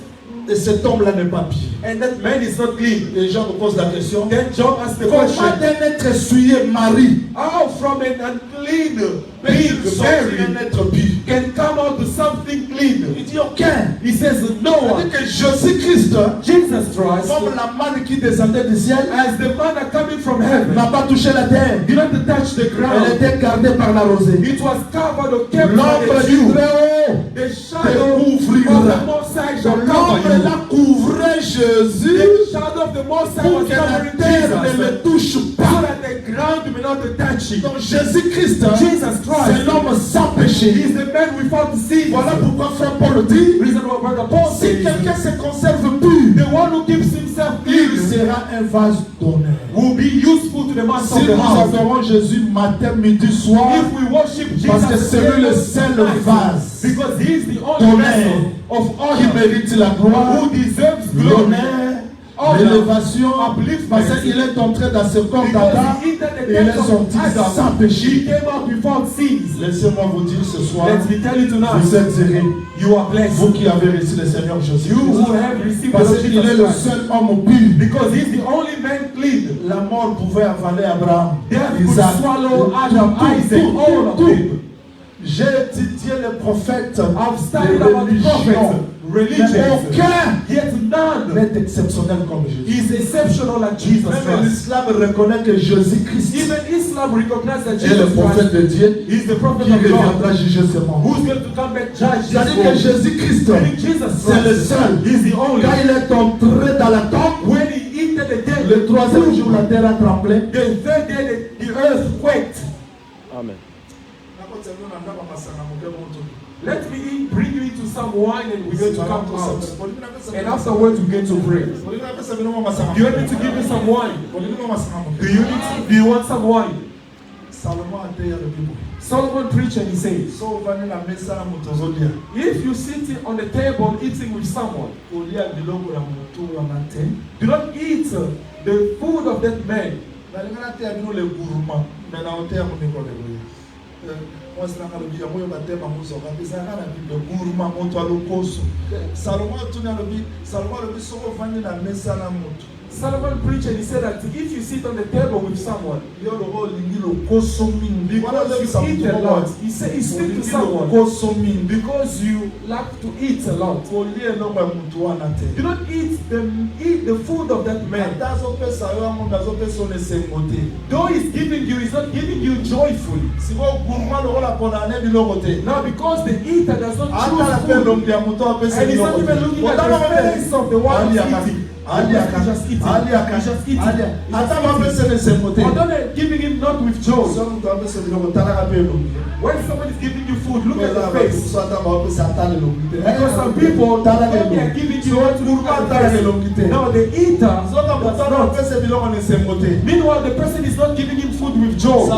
Et cet homme-là n'est pas pur. and that man is not clean. Les gens me posent la question, Then Job asks the comment question, d'un être essuyé Marie how from an unclean peut-il being sortir un married être pur? can come out to something clean? Il dit aucun. He says no one. C'est-à-dire que Jésus-Christ, Jesus Christ, comme la manne qui descendait du ciel, as the manna coming from heaven, n'a pas touché la terre. did not touch the Elle ground. était gardée par la rosée. It was covered or kept by L'ombre the du dew. Très-Haut The shadow te of couvrira. the Most High shall cover L'ombre you. là couvrait Jésus The shadow of the Most High pour was que la covering terre ne Jesus, le touche so pas. that the ground may not touch him. Donc Jésus-Christ, Jesus Christ c'est l'homme sans He péché. is the man without sin. Voilà pourquoi frère Paul dit, Reason why Brother Paul si says, quelqu'un se conserve pur, the one who keeps himself il clean sera un vase d'honneur. will be useful to the master Si of the nous house. adorons Jésus matin, midi, soir, If we worship parce que Jesus, c'est lui le seul vase because he is the only d'honneur vessel of qui honor mérite la gloire, who deserves glory. l'honneur, l'élévation, parce qu'il est entré dans ce corps d'Adam Because he entered the et il est tent of sorti sans Adam, he péché. came out without sins. Laissez-moi vous dire ce soir, Let me tell you tonight, vous êtes heureux, you are blessed. vous qui avez reçu le Seigneur You Jésus. who have received the Parce Lord qu'il est Jesus le Christ. seul homme pur. Because he is the only man clean. La mort pouvait avaler Abraham, Death could Isaac, swallow Adam, Isaac, all of tout. them. J'ai étudié les prophètes, I've studied les about the religions, prophets, religions. mais aucun Yet none n'est exceptionnel comme Jésus. is exceptional like Jesus Même Christ. l'islam reconnaît que Jésus-Christ Even Islam recognizes that est le Jesus prophète Christ de Dieu is the prophet qui of reviendra God juger ce monde. who's going to come back judge C'est-à-dire this que world. Jésus-Christ, Meaning Jesus c'est le Christ seul. is the only. Quand il est entré dans la tombe, When he entered the dead, le troisième jour, la terre a tremblé. the third day the earth quaked. Amen. Let me bring you into some wine and we're going to come out. And afterwards we're going to pray. Do you want me to give you some wine? Do you want some wine? Solomon preached and he says, if you sit on the table eating with someone, do not eat the food of that man. Solomon preached and he said that if you sit on the table with someone, yo loko olingi lokoso mingi. because you eat a lot, he said he speak to someone Lokoso mingi. because you like to eat a lot. Kolie eloko ya mutu wana te. You don't eat the food of that man. Ata azopesa yo amongo azopesa yo esengo te. Though he's giving you, he's not giving you joyfully. Siko gourmand lokola kondane biloko te. Now because the eater does not Atala pe choose food, lombi ya mutu apesa and he's not biloko even te. looking at the face of the one who's eating. He's just eating. He's just eating. Ata bapesa esengo te. Although they're giving him not with joy. So mutu apesa biloko talaka pe lombi. When someone is giving you food, look at the face. Because Because some people, when they are giving you what to look at the face. No, the eater does not. Meanwhile, the person is not giving him food with joy.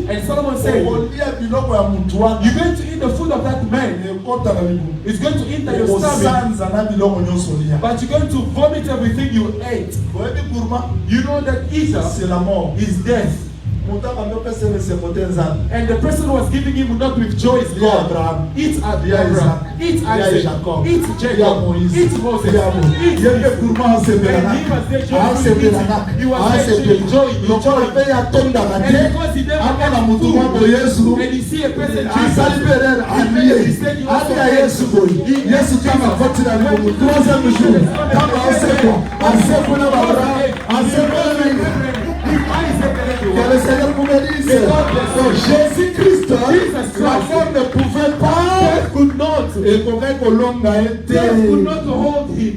And Solomon said, you're going to eat the food of that man. It's going to enter your stomach. But you're going to vomit everything you ate. You know that eater is death. And the person who was giving him not with joy is God. Eat Abraham, eat Isaac, eat Jacob, eat Moses, eat Jesus. And he was there joyfully. He was there enjoying. And because he never got food, and he see a person Que le Seigneur pouvait dire, Jésus-Christ, la femme ne pouvait pas, et could not hold him.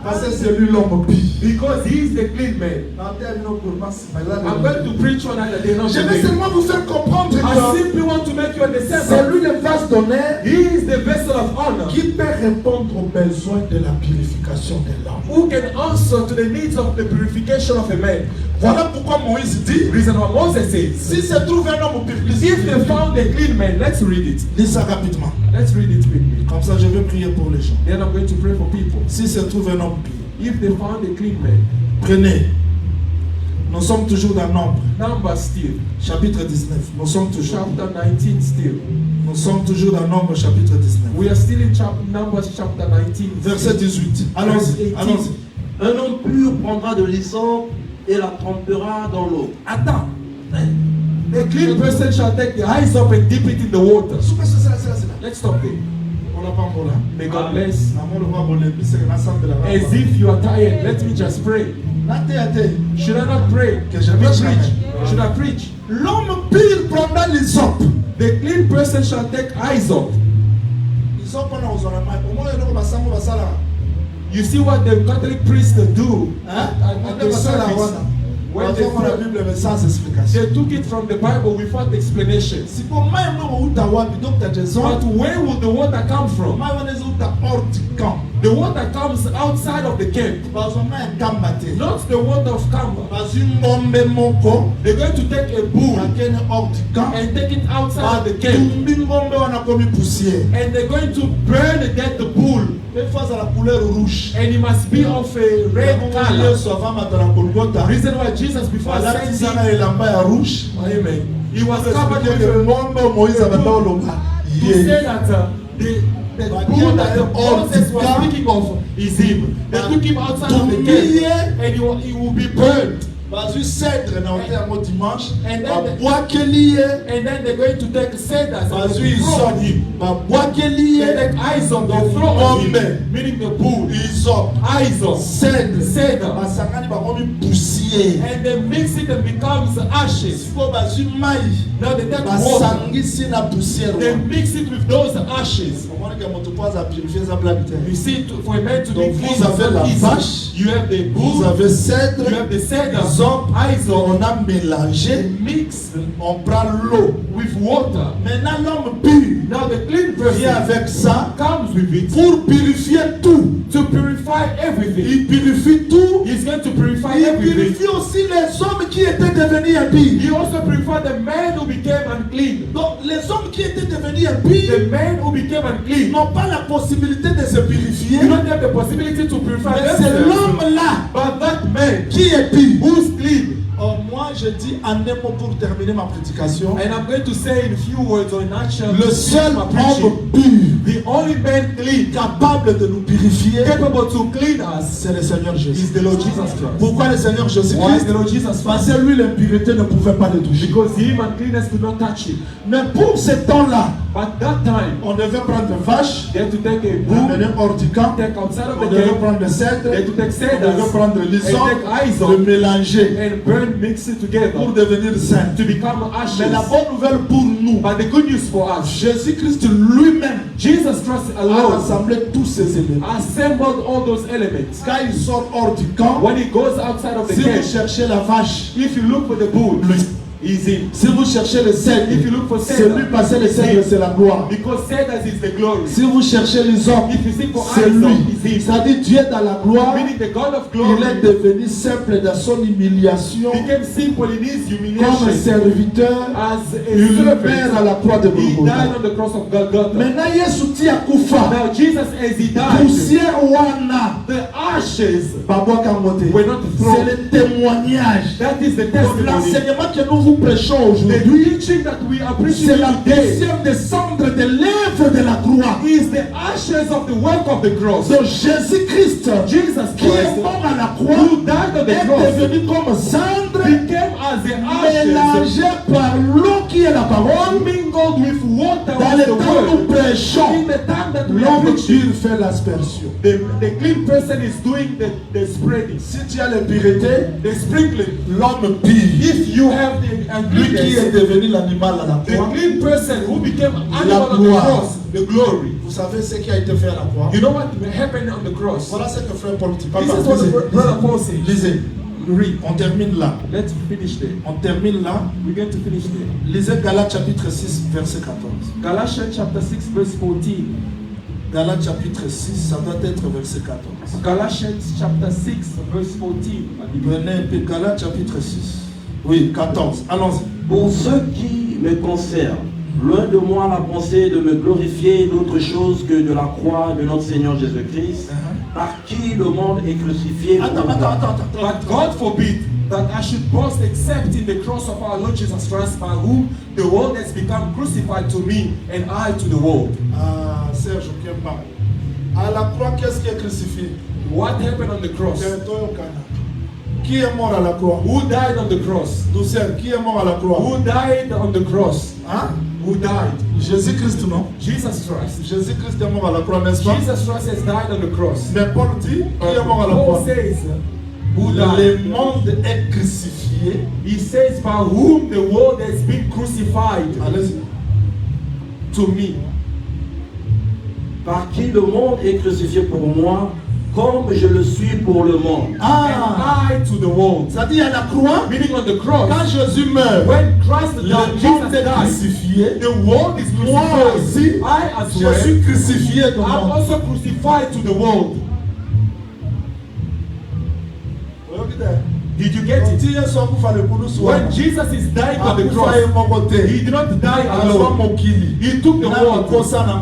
parce que c'est lui l'homme pire. Because he is the clean man. I'm going to preach on that day. Je vais seulement vous faire comprendre I que simply want to make you understand c'est that lui le vase d'honneur he is the vessel of honor qui peut répondre aux besoins de la purification de l'homme. who can answer to the needs of the purification of a man. Voilà pourquoi Moïse dit, Reason why Moses says, si se trouve un homme purifié, if they found a clean man, let's read it. lis ça rapidement. Let's read it quickly. Comme ça, je vais prier pour les gens. Then I'm going to pray for people. Si se trouve un homme pire, If they found a clean man, prenez. Nous sommes toujours dans Nombre, Numbers still, chapitre 19. Nous sommes toujours. chapter 19 still. Nous sommes toujours dans Nombre, chapitre 19. We are still in Numbers chapter 19. Verset 18. Allons-y. Allons-y. Un homme pur prendra de l'hysope et la trempera dans l'eau. Attends. A clean person shall take the eyes up and dip it in the water. Let's stop there. On n'a pas encore là. May God bless. As As if you are tired, let me just pray. Should I not pray? Que je Should I prêche preach? Should I preach? L'homme pire prendra l'hysope. The clean person shall take eyes up. You see what the Catholic priests do at the service? When they la pray, Bible mais sans explication. they took it from the Bible without explanation. Si pour moi non uta wapi donc tu as raison. But where would the water come from? Moi on est uta hors du camp. The water comes outside of the camp, Parce qu'on a un camp maté. not the water of Kamba. Parce une bombe moko They're going to take a bull laquelle hors du camp. and take it outside of the camp, Tumbi ngombe wana komi poussière. and they're going to burn the bull, Fait face à la couleur rouge. and it must be of a red color. Yesu avant matala Golgotha. Reason why Jesus before Alati sending, sana elamba ya rouge. amen, he was Parce covered que with le a monde Moïse avait pas oloba. to say that the bull that the Moses was speaking of is him. They took him outside of the camp, and he will be burned. Bazu cèdre na hotel yango dimanche. And then the- Babwakeli And then they're going to take cedars and bazu they throw on isop. him. Babwakeli They take eyes on, they throw on him, Bombe. meaning the bull. isop. Eyes on, Cèdre. cedar. Basangani bakomi poussière. And they mix it and becomes ashes. Siko bazu mai. Now they take water, Basangisi na poussière. they mix it with those ashes. Comment que moto pas à purifier sa blague. You see, for a man to Donc, be clean, vous avez la it's vache, easy. You have the Vous bull, avez cèdre. you have the cedar, Isop. eyes on, On a mélangé. mix On prend l'eau. with water. Maintenant l'homme pur Now the clean vient person avec ça comes with it pour purifier tout. to purify everything. Il purifie tout. He's going to purify Il everything. purifie aussi les hommes qui étaient devenus impies. He also purified the man who became unclean. Donc les hommes qui étaient devenus The impies men who became unclean, n'ont pas la possibilité de se purifier. you don't have the possibility to purify Mais c'est themselves. l'homme là But that man qui est pur. who's clean, Oh, moi Moi, je dis en un mot pour terminer ma prédication. And I'm going to say in a few words or in action. Le seul my homme preaching. pur, The only man clean, capable de nous purifier, capable to clean us, c'est le Seigneur Jésus. is the Lord Jesus Christ. Pourquoi le Seigneur Why is Jésus-Christ? the Lord Jesus Parce Christ? que lui, l'impureté ne pouvait pas le toucher. Because him and cleanness could not touch him. Mais pour ce temps-là, But that time, on devait prendre une vache, they had to take a bull, l'amener hors du camp, take outside of on the devait camp, prendre le cèdre, they had to take on devait cedars prendre l'hysope, and take hyssop le mélanger and burn, mix it together pour devenir saint. to become ashes. Mais la bonne nouvelle pour nous, But the good news for us, Jésus-Christ lui-même Jesus Christ a alone rassemblé tous ces éléments. assembled all those elements. Quand il sort hors du camp, When he goes outside of the si vous camp, cherchez la vache, if you look for the bull, lui. he's him. Si vous cherchez le cèdre, If you look for c'est lui, cedar, parce que le cèdre c'est la gloire. because cedars is the glory. Si vous cherchez les hommes, If you seek for c'est lui. hyssop, he's him. C'est-à-dire Dieu dans la gloire, Meaning the God of il glory est devenu simple dans son humiliation became simple in his comme humiliation serviteur. as a Il meurt servant. à la croix de He died Golgotha. on the cross of Golgotha. Maintenant, Yesu ti akufa. Now Jesus, as he died, Poussière wana. the ashes Babwa Kamote. were not C'est thrown. le témoignage. That is the Donc, testimony. l'enseignement que nous vous prêchons The aujourd'hui, preaching that we are preaching c'est la today poussière des cendres de l'œuvre de la croix. is the ashes of the work of the cross. Donc Jésus-Christ, Jesus qui est Christ, mort à la croix, who died on the est cross, devenu comme cendre, became as the ashes mélangé par l'eau qui est la parole. mingled with water Dans of le the temps où nous word. prêchons, In the time that we are l'homme preaching, pur fait l'aspersion. the clean person is doing the spreading, Si tu as l'impureté, the sprinkling. l'homme pur, If you have the lui qui est ingredients, devenu l'animal à la the croix, clean person who became animal on the gloire. cross, the glory. vous savez ce qui a été fait à la croix. You know what happened on the cross? Voilà ce que frère Paul dit. This is what the brother Paul said. Lisez. Read. On termine là. Let's finish there. On termine là. We're going to finish there. Lisez Galates chapitre 6, verset 14. Galatians chapter 6 verse 14. Galates chapitre 6, ça doit être verset 14. Galatians chapter 6 verse 14. Prenez un peu Galates chapitre 6. Oui, 14. Allons-y. Pour ce qui me concerne, loin de moi la pensée de me glorifier d'autre chose que de la croix de notre Seigneur Jésus-Christ, par qui le monde est crucifié. pour Attends. But God forbid that I should boast except in the cross of our Lord Jesus Christ, by whom the world has become crucified to me and I to the world. Ah, Serge Kemba. À la croix, qu'est-ce qui est crucifié? What happened on the cross? Qui est mort à la croix? Who died on the cross? Douceur, qui est mort à la croix? Who died on the cross? Hein? Who died? Jésus-Christ, non? Jesus Christ. Jésus-Christ est mort à la croix, n'est-ce pas? Jesus Christ has died on the cross. Mais Paul dit, qui est mort à la Paul croix? says, who Le died? monde est crucifié. He says, by whom the world has been crucified Allez-y. to me. Par qui le monde est crucifié pour moi, comme je le suis pour le monde. Ah! And I to the world. Ça dit à la croix, Meaning on the cross, quand Jésus meurt, when Christ le died, monde Jesus est died, crucifié. the world is Moi aussi, crucified. I as je well, suis crucifié dans le I'm monde. also crucified to the world. Did you get it? When Jesus is dying on the cross, he did not die alone. He took the world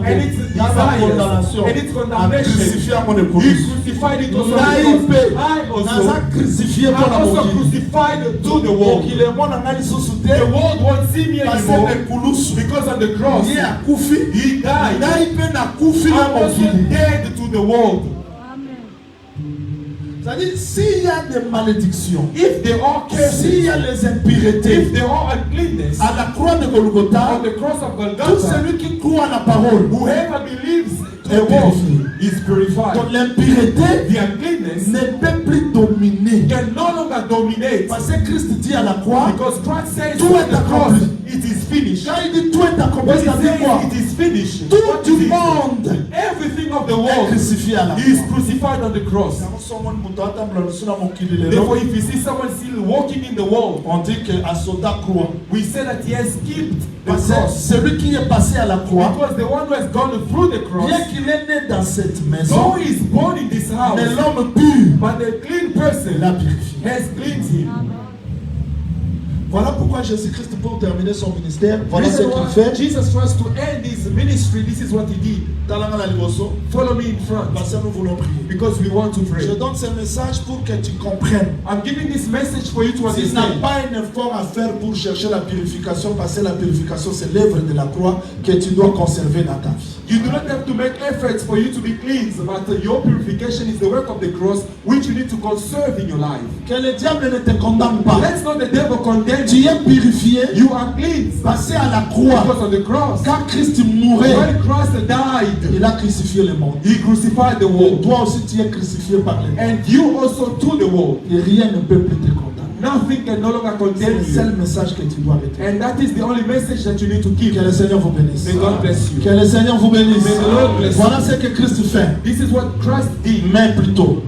and its desires and its condemnation. He crucified it also. I also crucified to the world. The world won't see me anymore because on the cross he died. I'm also dead to the world. C'est-à-dire, s'il y a des malédictions, If they are s'il y curses, a les impuretés, if they are uncleanness, à la croix de Golgotha, on the cross of tout Golgotha, celui qui croit à la parole, whoever believes to est the world purifié. is purified. Donc l'impureté The uncleanness ne peut plus dominer. can no longer dominate Parce que Christ dit à la croix, because Christ says Tout on est the cross, accompli. it is finished. quand il dit tout est accompli, When he ça dit quoi? says it is finished, Tout what du is it? monde Everything of the est world crucifié à la is croix. crucified on the cross. Therefore, if you see someone still walking in the world, On dit qu'à Soda croix. we say that he has skipped the Parce que cross. celui qui est passé à la croix, Because the one who has gone through the cross, bien qu'il est né dans cette maison, though he is born in this house, mais l'homme pur but the clean person l'a purifié. has cleansed him. Voilà pourquoi Jésus-Christ, pour terminer son ministère, voilà ce Reason qu'il why fait. Jesus tries to end his ministry. This is what he did. Follow me in front Parce que nous voulons prier. because we want to pray. Je donne ce message pour que tu comprennes. I'm giving this message for you to Tu n'as understand. pas un effort à faire pour chercher la purification, parce que la purification, c'est l'œuvre de la croix que tu dois conserver dans ta vie. You do not have to make efforts for you to be cleansed, but your purification is the work of the cross, which you need to conserve in your life. Que le diable ne te condamne pas. Let's not the devil condemn Tu you. es purifié, You are cleansed passé à la croix. because on the cross. Quand Christ mourait, When Christ died, il a crucifié le monde. he crucified the Et world. toi aussi, tu es crucifié par le monde. And you also to the world. Et rien ne peut plus te condamner. Nothing can no longer C'est condemn le you. seul message que tu dois retenir. And that is the only message that you need to keep. Que le Seigneur vous bénisse. May God bless you. Que le Seigneur vous bénisse. May the Lord bless you. Voilà ce que Christ fait. This is what Christ did. Mais plutôt,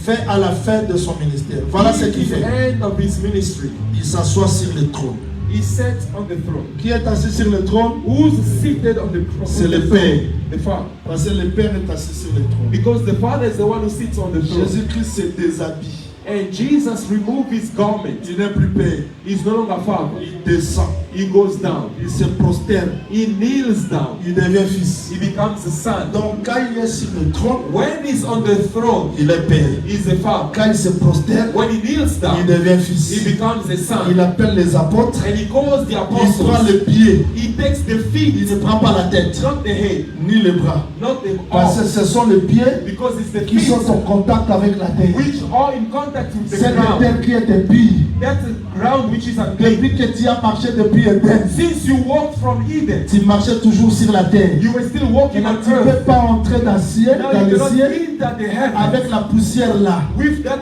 fait à la fin de son ministère. Voilà ce qu'il At the fait. end of his ministry, Il s'assoit sur le trône. he sat on the throne. Qui est assis sur le trône? Who's seated on the throne? C'est le Père. The Father. Parce que le Père est assis sur le trône. Because the Father is the one who sits on the throne. Jésus-Christ se déshabille. And Jesus removed his garment. Il n'est plus Père. He's no longer Father. Il descend. He goes down. Il se prosterne. He kneels down. Il devient fils. He becomes a son. Donc quand il est sur le trône, When he's on the throne, il est Père. he's a father. Quand il se prosterne, When he kneels il down, devient he fils. becomes a Il son. appelle les apôtres. And he calls the Il prend apostles. le pied. He takes the Il feet, ne prend pas la tête, not the head, ni les bras. not the Parce que arms, ce sont les pieds because it's the qui feet sont en contact avec la terre. which are in contact with the C'est la ground. terre qui est épie. That's the ground which is unclean. Depuis que tu as marché depuis Éden, Since you walked from Eden, tu marchais toujours sur la terre. you were still walking on Tu ne peux earth. pas entrer dans le ciel, Now dans you le cannot ciel enter the heaven avec la poussière là. with that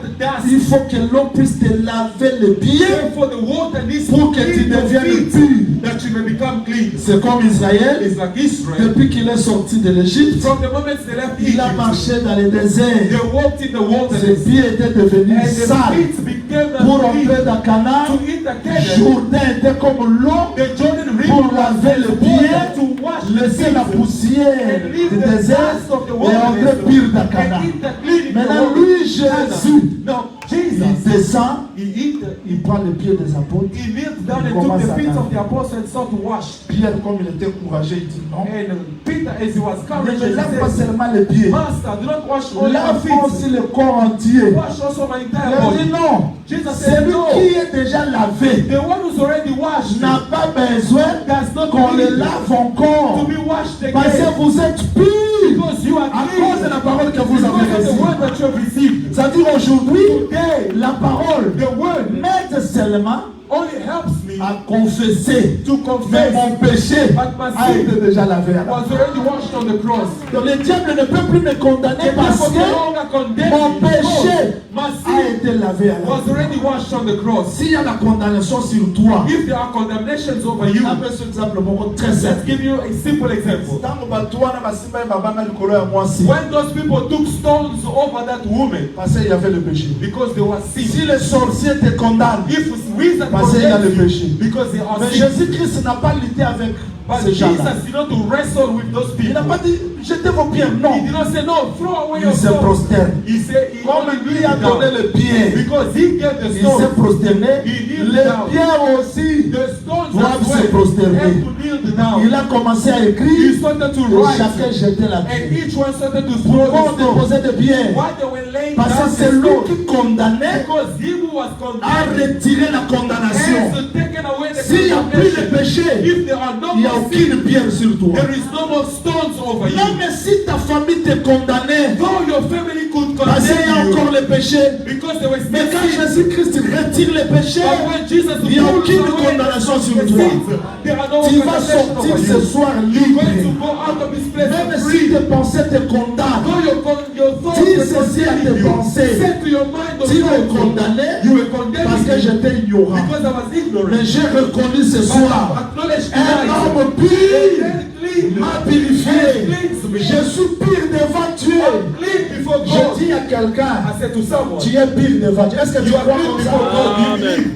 Il dust. faut que l'eau puisse te laver les pieds Therefore, the water needs pour to que tu clean your deviennes feet, pur. that you may become clean. C'est comme Israël, It's like Israel. depuis qu'il est sorti de l'Égypte, From the moment they left il a Egypt, marché dans le désert. they walked in the Ses wilderness, pieds étaient devenus and the sales. feet became Pour unclean. entrer dans Canaan, To eat the Canaan, Jourdain était comme l'eau the Jordan pour River laver les was pieds, to wash the laisser la feet poussière and leave du the désert dust of the et entrer wilderness pur dans Canaan. and eat the clean in the Maintenant, wilderness. lui, Jésus, Now, il Jesus, descend, il prend les pieds des apôtres. he kneeled down and Commence took the à feet laver. of the apostles and started to wash. Pierre, comme il était courageux, il dit non. And Peter, as he was Ne coming, me lave pas said, seulement les pieds. Master, do not wash only my Lave aussi feet. le corps entier. Wash also my entire Il dit body. non. Jesus said, Celui no. qui est déjà lavé The one who's already washed n'a pas besoin does not qu'on le need lave to encore. be washed Parce again. que vous êtes purs Because you are à clean. cause de la parole que vous Because avez of the reçue. word that you have received. C'est-à-dire aujourd'hui, Today, la parole the word m'aide seulement only helps me à confesser. to Mais confess mon péché but my a été sin déjà lavé à la was already washed on the cross. Donc le diable ne peut plus me condamner The parce devil no que longer condemns mon me péché because my a sin été lavé à la was already washed on the cross. S'il y a la condamnation sur toi, If there are condemnations over you, après ce exemple moko très let's simple. give you a simple example. Ntango bato wana basimba ye mabanga likolo ya mwasi When those people took stones over that woman parce qu'il y avait le péché. because they were Si sin, les sorciers te condamnent, if wizards parce qu'il y a le condemn you péché. because they are Mais sin, Jésus-Christ n'a pas lutté avec but ces gens-là. Jesus did not to wrestle with those Il n'a people. pas dit jetez vos pieds, He non. did not say no, throw away Il your se stones. prosterne. He said he Comme only lui kneeled a donné down le pied, because he gave the il s'est stone. prosterné. He kneeled Les down. pierres aussi. The stones doivent as se well prosterner. have to kneel down. Il a commencé à He écrire started to et write, chacun jetait la and pierre. each one started to throw Pourquoi on the stone. déposait des pierres? Why they were laying Parce down que the c'est lui stone? qui condamnait Because he who was a condemned retiré la has condamnation. taken away the S'il n'y a plus de condemnation. péché, If there are no il n'y a more aucune sin, pierre sur toi. there is no more stones over you. Même si ta famille te condamnait, Though your family could parce qu'il y a condemn encore you le péché, because there was mais no quand sin, Jésus-Christ retire le péché, but when Jesus il n'y a pulls aucune away condamnation sur the toi. sins, there are no Tu vas condemnation sortir over ce you. soir You're going to libre. go out of this place Même free. si tes pensées te condamnent, Though your thoughts dis were ceci à tes condemning you, pensées. say to your mind of Tu es thoughts, condamné you were parce condemning que me j'étais ignorant. because I was ignorant. Mais j'ai reconnu ce But soir I acknowledge un tonight homme that pur clean m'a purifié. cleanse me. Je suis pur devant Dieu. Clean before Je God. dis à quelqu'un, I said to someone, tu es pur devant Dieu. Est-ce que tu you are crois clean comme ça? before God. You believe.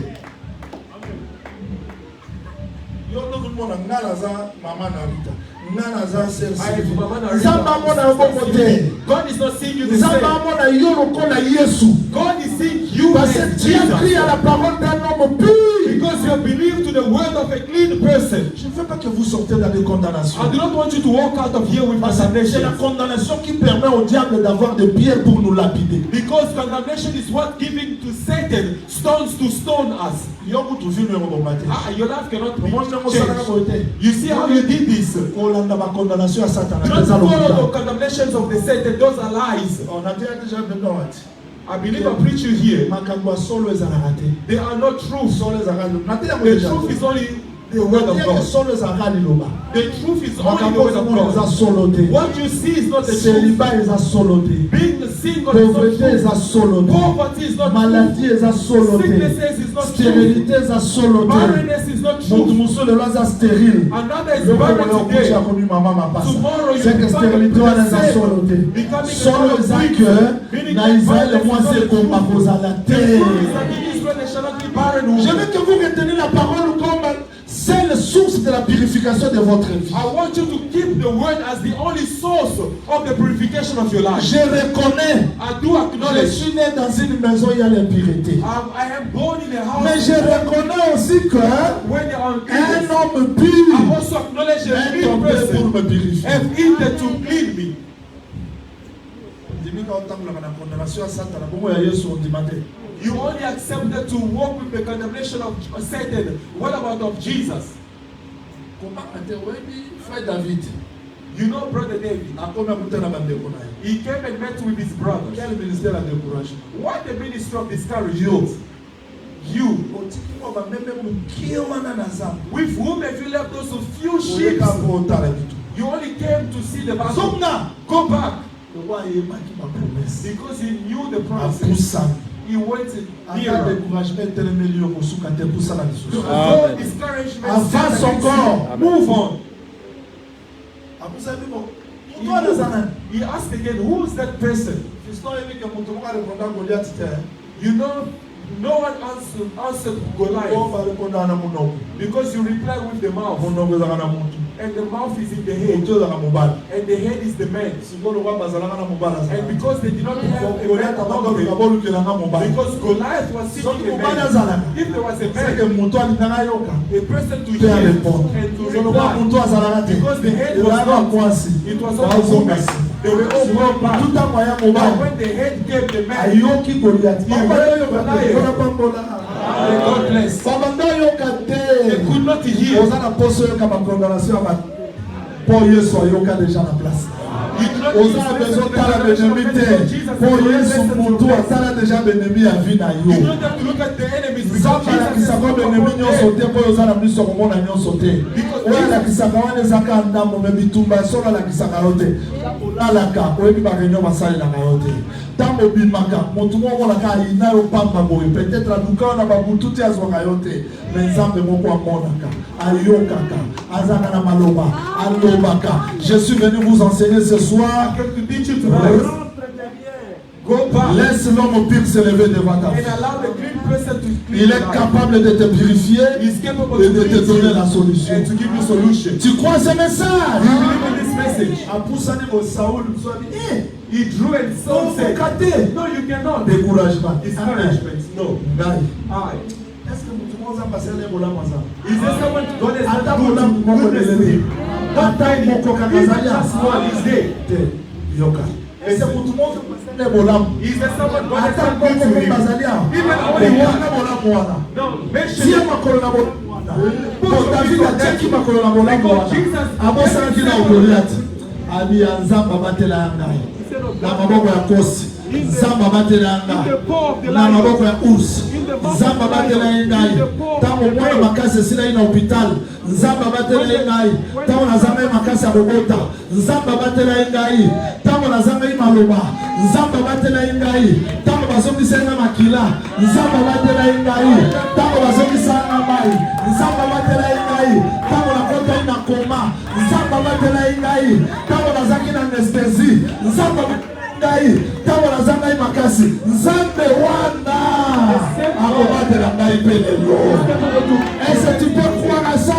Yo nazomona nga naza mama Narita, nga naza sœur I am Sylvie. Mama Narita. Nzambe amona yo bongo te. God is not seeing you the Nzambe same. amona yo lokola Yesu. God is seeing you Parce que as tu as cru à la Jesus. parole d'un homme pur. Because you have believed to the word of a clean person. Je ne veux pas que vous sortez dans des condamnations. I do not want you to walk out of here with Parce que c'est la condemnation. condamnation qui permet au diable d'avoir des pierres pour nous lapider. Because condemnation is what giving to Satan stones to stone us. Yo, vous trouvez le monde matin. Your life cannot be Moi, je n'aime pas ça, changed. You see how you did this? You Kolanda ba condamnation à Satan. don't follow the condemnations of the Satan. Those are lies. On a déjà besoin. I believe I preach you here. Makambo solo ezalakate. They are not truth. Solo ezalakate. The truth is only the word of God. Solo ezalakate loba. The truth is only the Makambo word of eza God. solo te. What you see is not the truth. Célibat eza solo te. Being single is not Pauvreté eza truth. solo te. Poverty is not Maladie truth. eza solo te. Sicknesses is not truth. Stérilité eza solo te. Barrenness is not Moto truth. mosusu lelo aza stérile. Another is Loko barren moyo today. okuti akomi mama mapasa. Tomorrow you C'est que stérilité wana eza solo te. Solo eza que na Israël mwasi ekomba kozala te. Je veux que vous reteniez la parole comme seule source de la purification de votre vie. I want you to keep the word as the only source of the purification of your life. Je reconnais, I do je acknowledge suis né dans une maison où il y a l'impureté. I am born in a house. Mais je reconnais aussi que When they are un unclean, homme I pur also acknowledge a est clean tombé pour person me purifier. have eaten to clean me. You only accepted to walk with the condemnation of Satan. What about of Jesus? David, You know brother David. He came and met with his brothers. quel ministère a découragé? What the ministry of discouragement? You. With whom have you left those few sheep? You only came to see the battle. Go back. Because he knew the promises. He went nearer. So discouragement. Avance encore. Move on. He He asked again, who is that person? You know, no one answered Goliath because you replied with the mouth, and the mouth is in the head, and the head is the man. And because they did not have a man among them, because Goliath was seeking a man, if there was a man, a person to hear and to reply, because the head was not, it was all the woman. They were all brought back. But when the head came, the man, God bless. They could not hear. Oza besoin tala benemi te. Po Yesu mutu asala deja benemi ya vi na You yo. don't have to look at the enemies because Nzambe alakisaka benemi nyonso te po oza na miso komona nyonso te. Oyo alakisaka wana ezaka ndambo me bitumba solo alakisaka yo te. Olalaka oyebi bareunion basalelaka yo te. Ntango obimaka motu moko omonaka ayina yo pamba boye peut-être aluka wana babutu te azwaka yo te. Me Nzambe moko amonaka ayokaka azaka na maloba alobaka. Je suis venu vous enseigner ce soir. I came to teach you tonight. Go back Laisse l'homme pur se lever devant ta vie. and allow the clean person to clean Il est your life. capable de te purifier He's capable et to de te cleanse donner la you solution. and to give you solution. Tu crois ce message? You believe in this message? Apusani mo Saoul soit dit, He drew and Saul said, no, you cannot. découragement. Discouragement. No. Ngai. I. Est-ce que mutu mwanza pasele bola mwanza? Is there someone God has Ata done bola moko goodness to lelele. him? Ata moko Even kakazalia. just one is there. Te yoka. Est-ce que mutu mwanza pasele bola? Is there someone God has Ata done good to moko him? kazalia. Even only Bola one. bola mwana. No, mention Tia it. makolo na bola mwana. Bo David atiaki makolo na bola mwana. Jesus- Abosalaki na Goliath. Abi ya Nzamba batela ya ngai. Na maboko ya kosi. Nzamba batela ya ngai. Na maboko ya ursi. Nzamba batela ya ngai. Tango mwana makasi esila ye na hôpital. Nzamba batela ye ngai. Tango nazanga ye makasi ya kobota. Nzamba batela ye ngai. Tango nazanga ye maloba. Nzamba batela ye ngai. Tango bazongisa ye na makila. Nzamba batela ye ngai. Tango bazongisa ye na mai. Nzamba batela ye ngai. Tango nakota ye na koma. Nzamba batela ye ngai. Tango nazaki na anesthésie. Nzamba batela ye ngai. Tango nazanga ye makasi. Nzambe wana akobatela ngai pe lelo. Est-ce que tu peux croire à ça?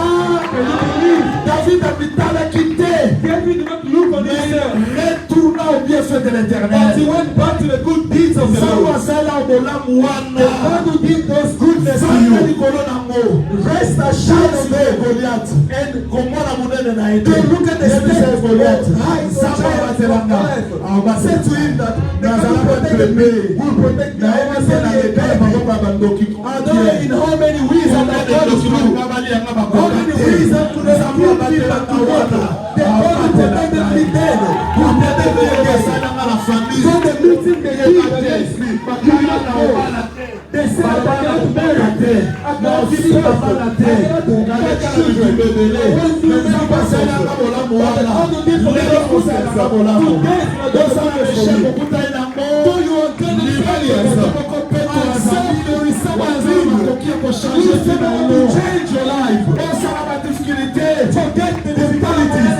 David abitalaki te. David did not look on himself, Retourna au bienfait de but he l'Éternel. went back to the good deeds of the Nzambe Lord. asala bolamu The wana. God who did those goodness to Fanda you, likolo nango. rest assured of them. Goliath. And komona munene na ete. Don't look at the state of Goliath. height of giants of life. Say to him that the God will protect me. Will protect me. Na ema se na lekala mababa bandoki. Although in how many ways have I gone through, how many ways have to the people that to water, the God who protected me then, who protected me against. So the meeting they gave against me, they said I cannot marry, I cannot give birth, I cannot get children, I won't do many persons. But all the people that are today, those are the shame. So you are going to failure, and so there is someone who said I want to change your life. Forget the difficulties.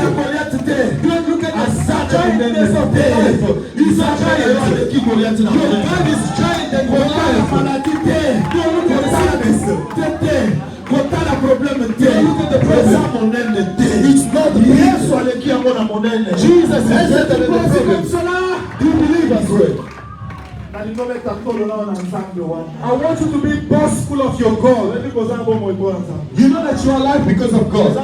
Don't look at the giantness of the life. He's a giant. Your God is giant and your life. Don't look at the sickness. Don't look at the present. It's not the present. Jesus is better than the problem. Do you believe us, right? I want you to be boastful of your God. You know that you are alive because of God.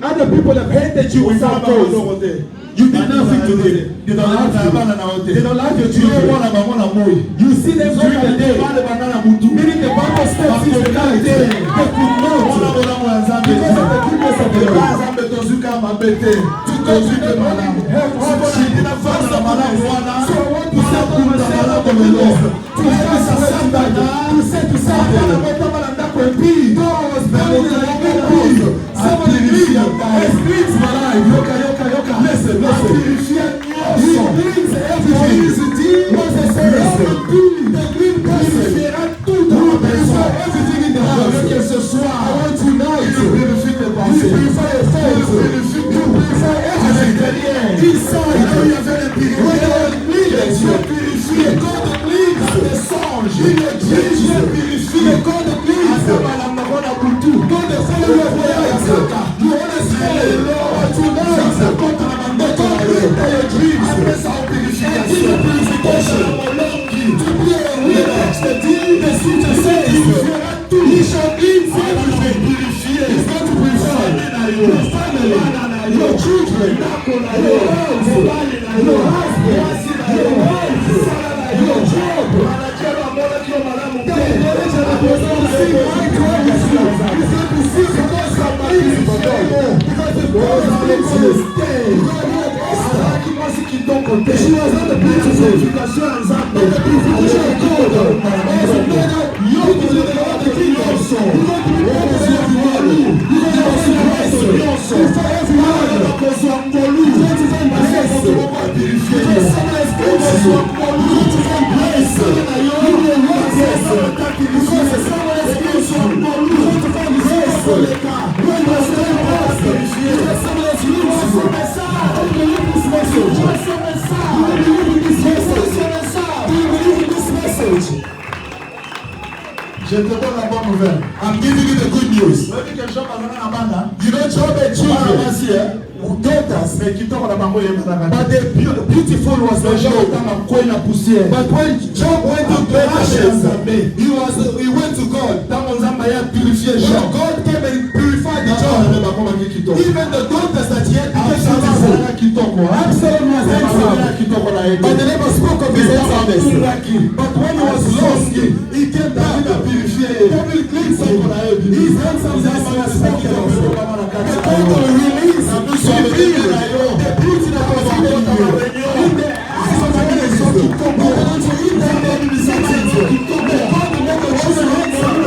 Other people have hated you without cause. You did nothing to them. They don't love you. They don't love your children. You see them during the day. Meaning the Bible steps in the night. They could not. Because of the goodness of the Lord. To go to the morning. Have all she did not find the man. So I want to say to myself of the Lord. To say to somebody. God was better than I can be. Somebody explains my life. Yoka. Listen. He brings everything. The green person. Everything in the house. I want tonight. You purify your thoughts. You purify everything. Inside. When you are leaders, you purify. The God that leads the songs. You purify. The God that leads. God that follows your life. You understand the Lord tonight. The God that your dreams. And give you purification. To be a leader. The scripture says, he shall eat everything. He's going to purify your family, your children, your house, your husband, your wife, your job. The generation that was not seeing my grace is going to see because of my life. Because the God is going to stay. She was not the purification of God. Also, you believe in all the king also. You don't believe in everyone. You don't believe in also. For everyone, because you are Molu. You don't even bless. Because someone is because you are Molu. You don't even bless. You will not bless. Because someone is because you are Molu. You don't even bless. When you are still blessed. Because someone is because you are Messiah. Do you believe this message? Do you believe this message? Do you believe this message? Je te donne la bonne nouvelle. I'm giving you the good news. Tu dis que Job a donné la bande. You know Job and children who daughters, Mais qui tombe la banque, il y a but the beautiful was the Job. But when Job went to the ashes, he went to God. So God came and purified the Job. Even the daughters that he had became beautiful. Absalom was handsome, but they never spoke of his handsomeness. But when he was lost, he came back. David cleansed him. His handsomeness was spoken of. The God will release the beauty that was in the eyes of the enemies. But unto him that made the decisions, the God will make the children handsome.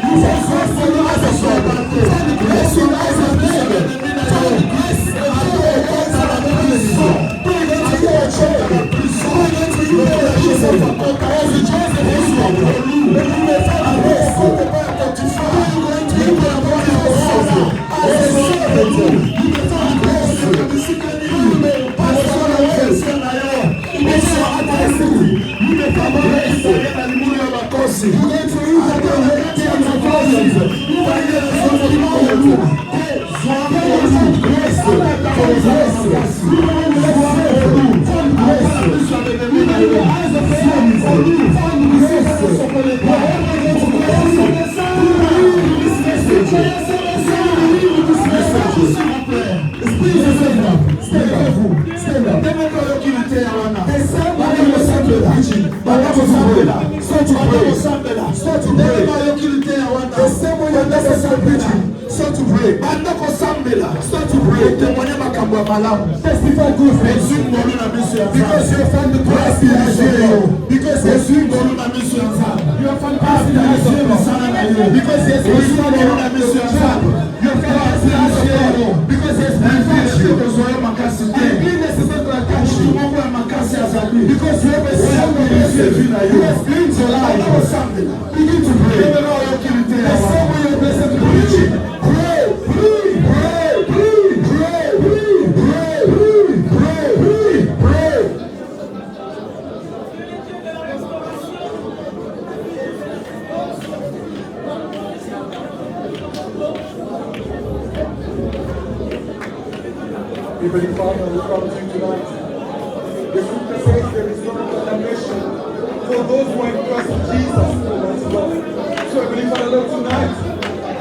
You first rest for your eyes of God. Find the grace your eyes of them. Find the grace and your eyes of them. Bring it to your children. Bring it to your children. As the choice of Israel. When you may find the rest of the back of the fire, you're going to give them what you want. As a servant, you may find the rest of the secret you may pass on the ways. Also, adversity, you may find the rest of the course. You're going to use the heredity of the causes. You might get a son of the Lord. Grace for his rest. You know what you have to do. Find grace. You know the eyes of pray. témoigner makambo ya malamu. Testify good things. Yesu ngolo na miso ya Because Nzambe. you have found the Christ in the eyes of God. Because Yesu Yesu ngolo na miso ya Nzambe. you have found Christ in the eyes of God. Because Yesu Yesu ngolo na miso ya Nzambe. you have found Christ in the eyes of God. Because Yesu Yesu kozwa makasi te. and cleanness is not going to touch Mutu you. moko ya makasi azali. Because you have a son of mercy. You have cleansed your life. Begin to pray. The same way you're blessed to preach. Pray, pray, pray, pray, pray, pray, pray, pray, pray. Heavenly Father, we come to you tonight. The scripture says there is no condemnation for those who are in Christ Jesus, Almighty God. So Heavenly Father, Lord, tonight,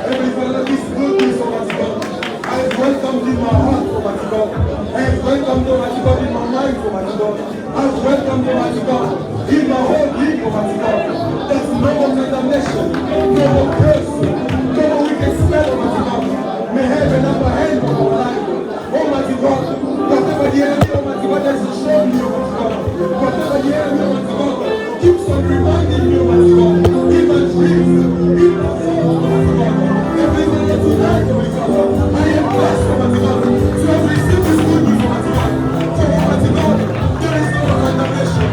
Heavenly Father, Lord, this good news, Almighty God, I have welcomed in my heart, Almighty God. I have welcomed, Almighty God, in my mind, Almighty God. I have welcomed, Almighty God, in my whole being, Almighty God. There's no more condemnation, no more curse, no more wicked spell, Almighty God. May heaven have a hand on our life. Almighty God, whatever the enemy, Almighty God, has shown me, Almighty God, whatever the enemy, Almighty God, keeps on reminding me, Almighty God, in my dreams, in my thoughts, Almighty God, every day tonight, Almighty God, I am blessed, Almighty God, to have received this good news, Almighty God, for Almighty God, there is no condemnation,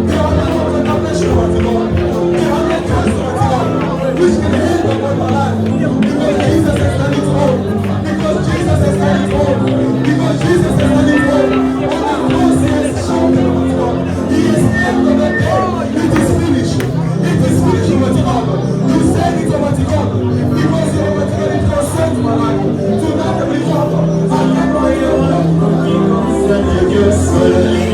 there are no condemnation, Almighty God, there are no curse, Almighty God, which can hate upon my life, because Jesus has done it all, because Jesus has done it all. Because Jesus has done it all. On the cross, He has shown them what God. He has said on the day, it is finished. It is finished, Almighty God. You said it, Almighty God. Because you, Almighty God, it concerns my life. Tonight, Heavenly Father, I am my own.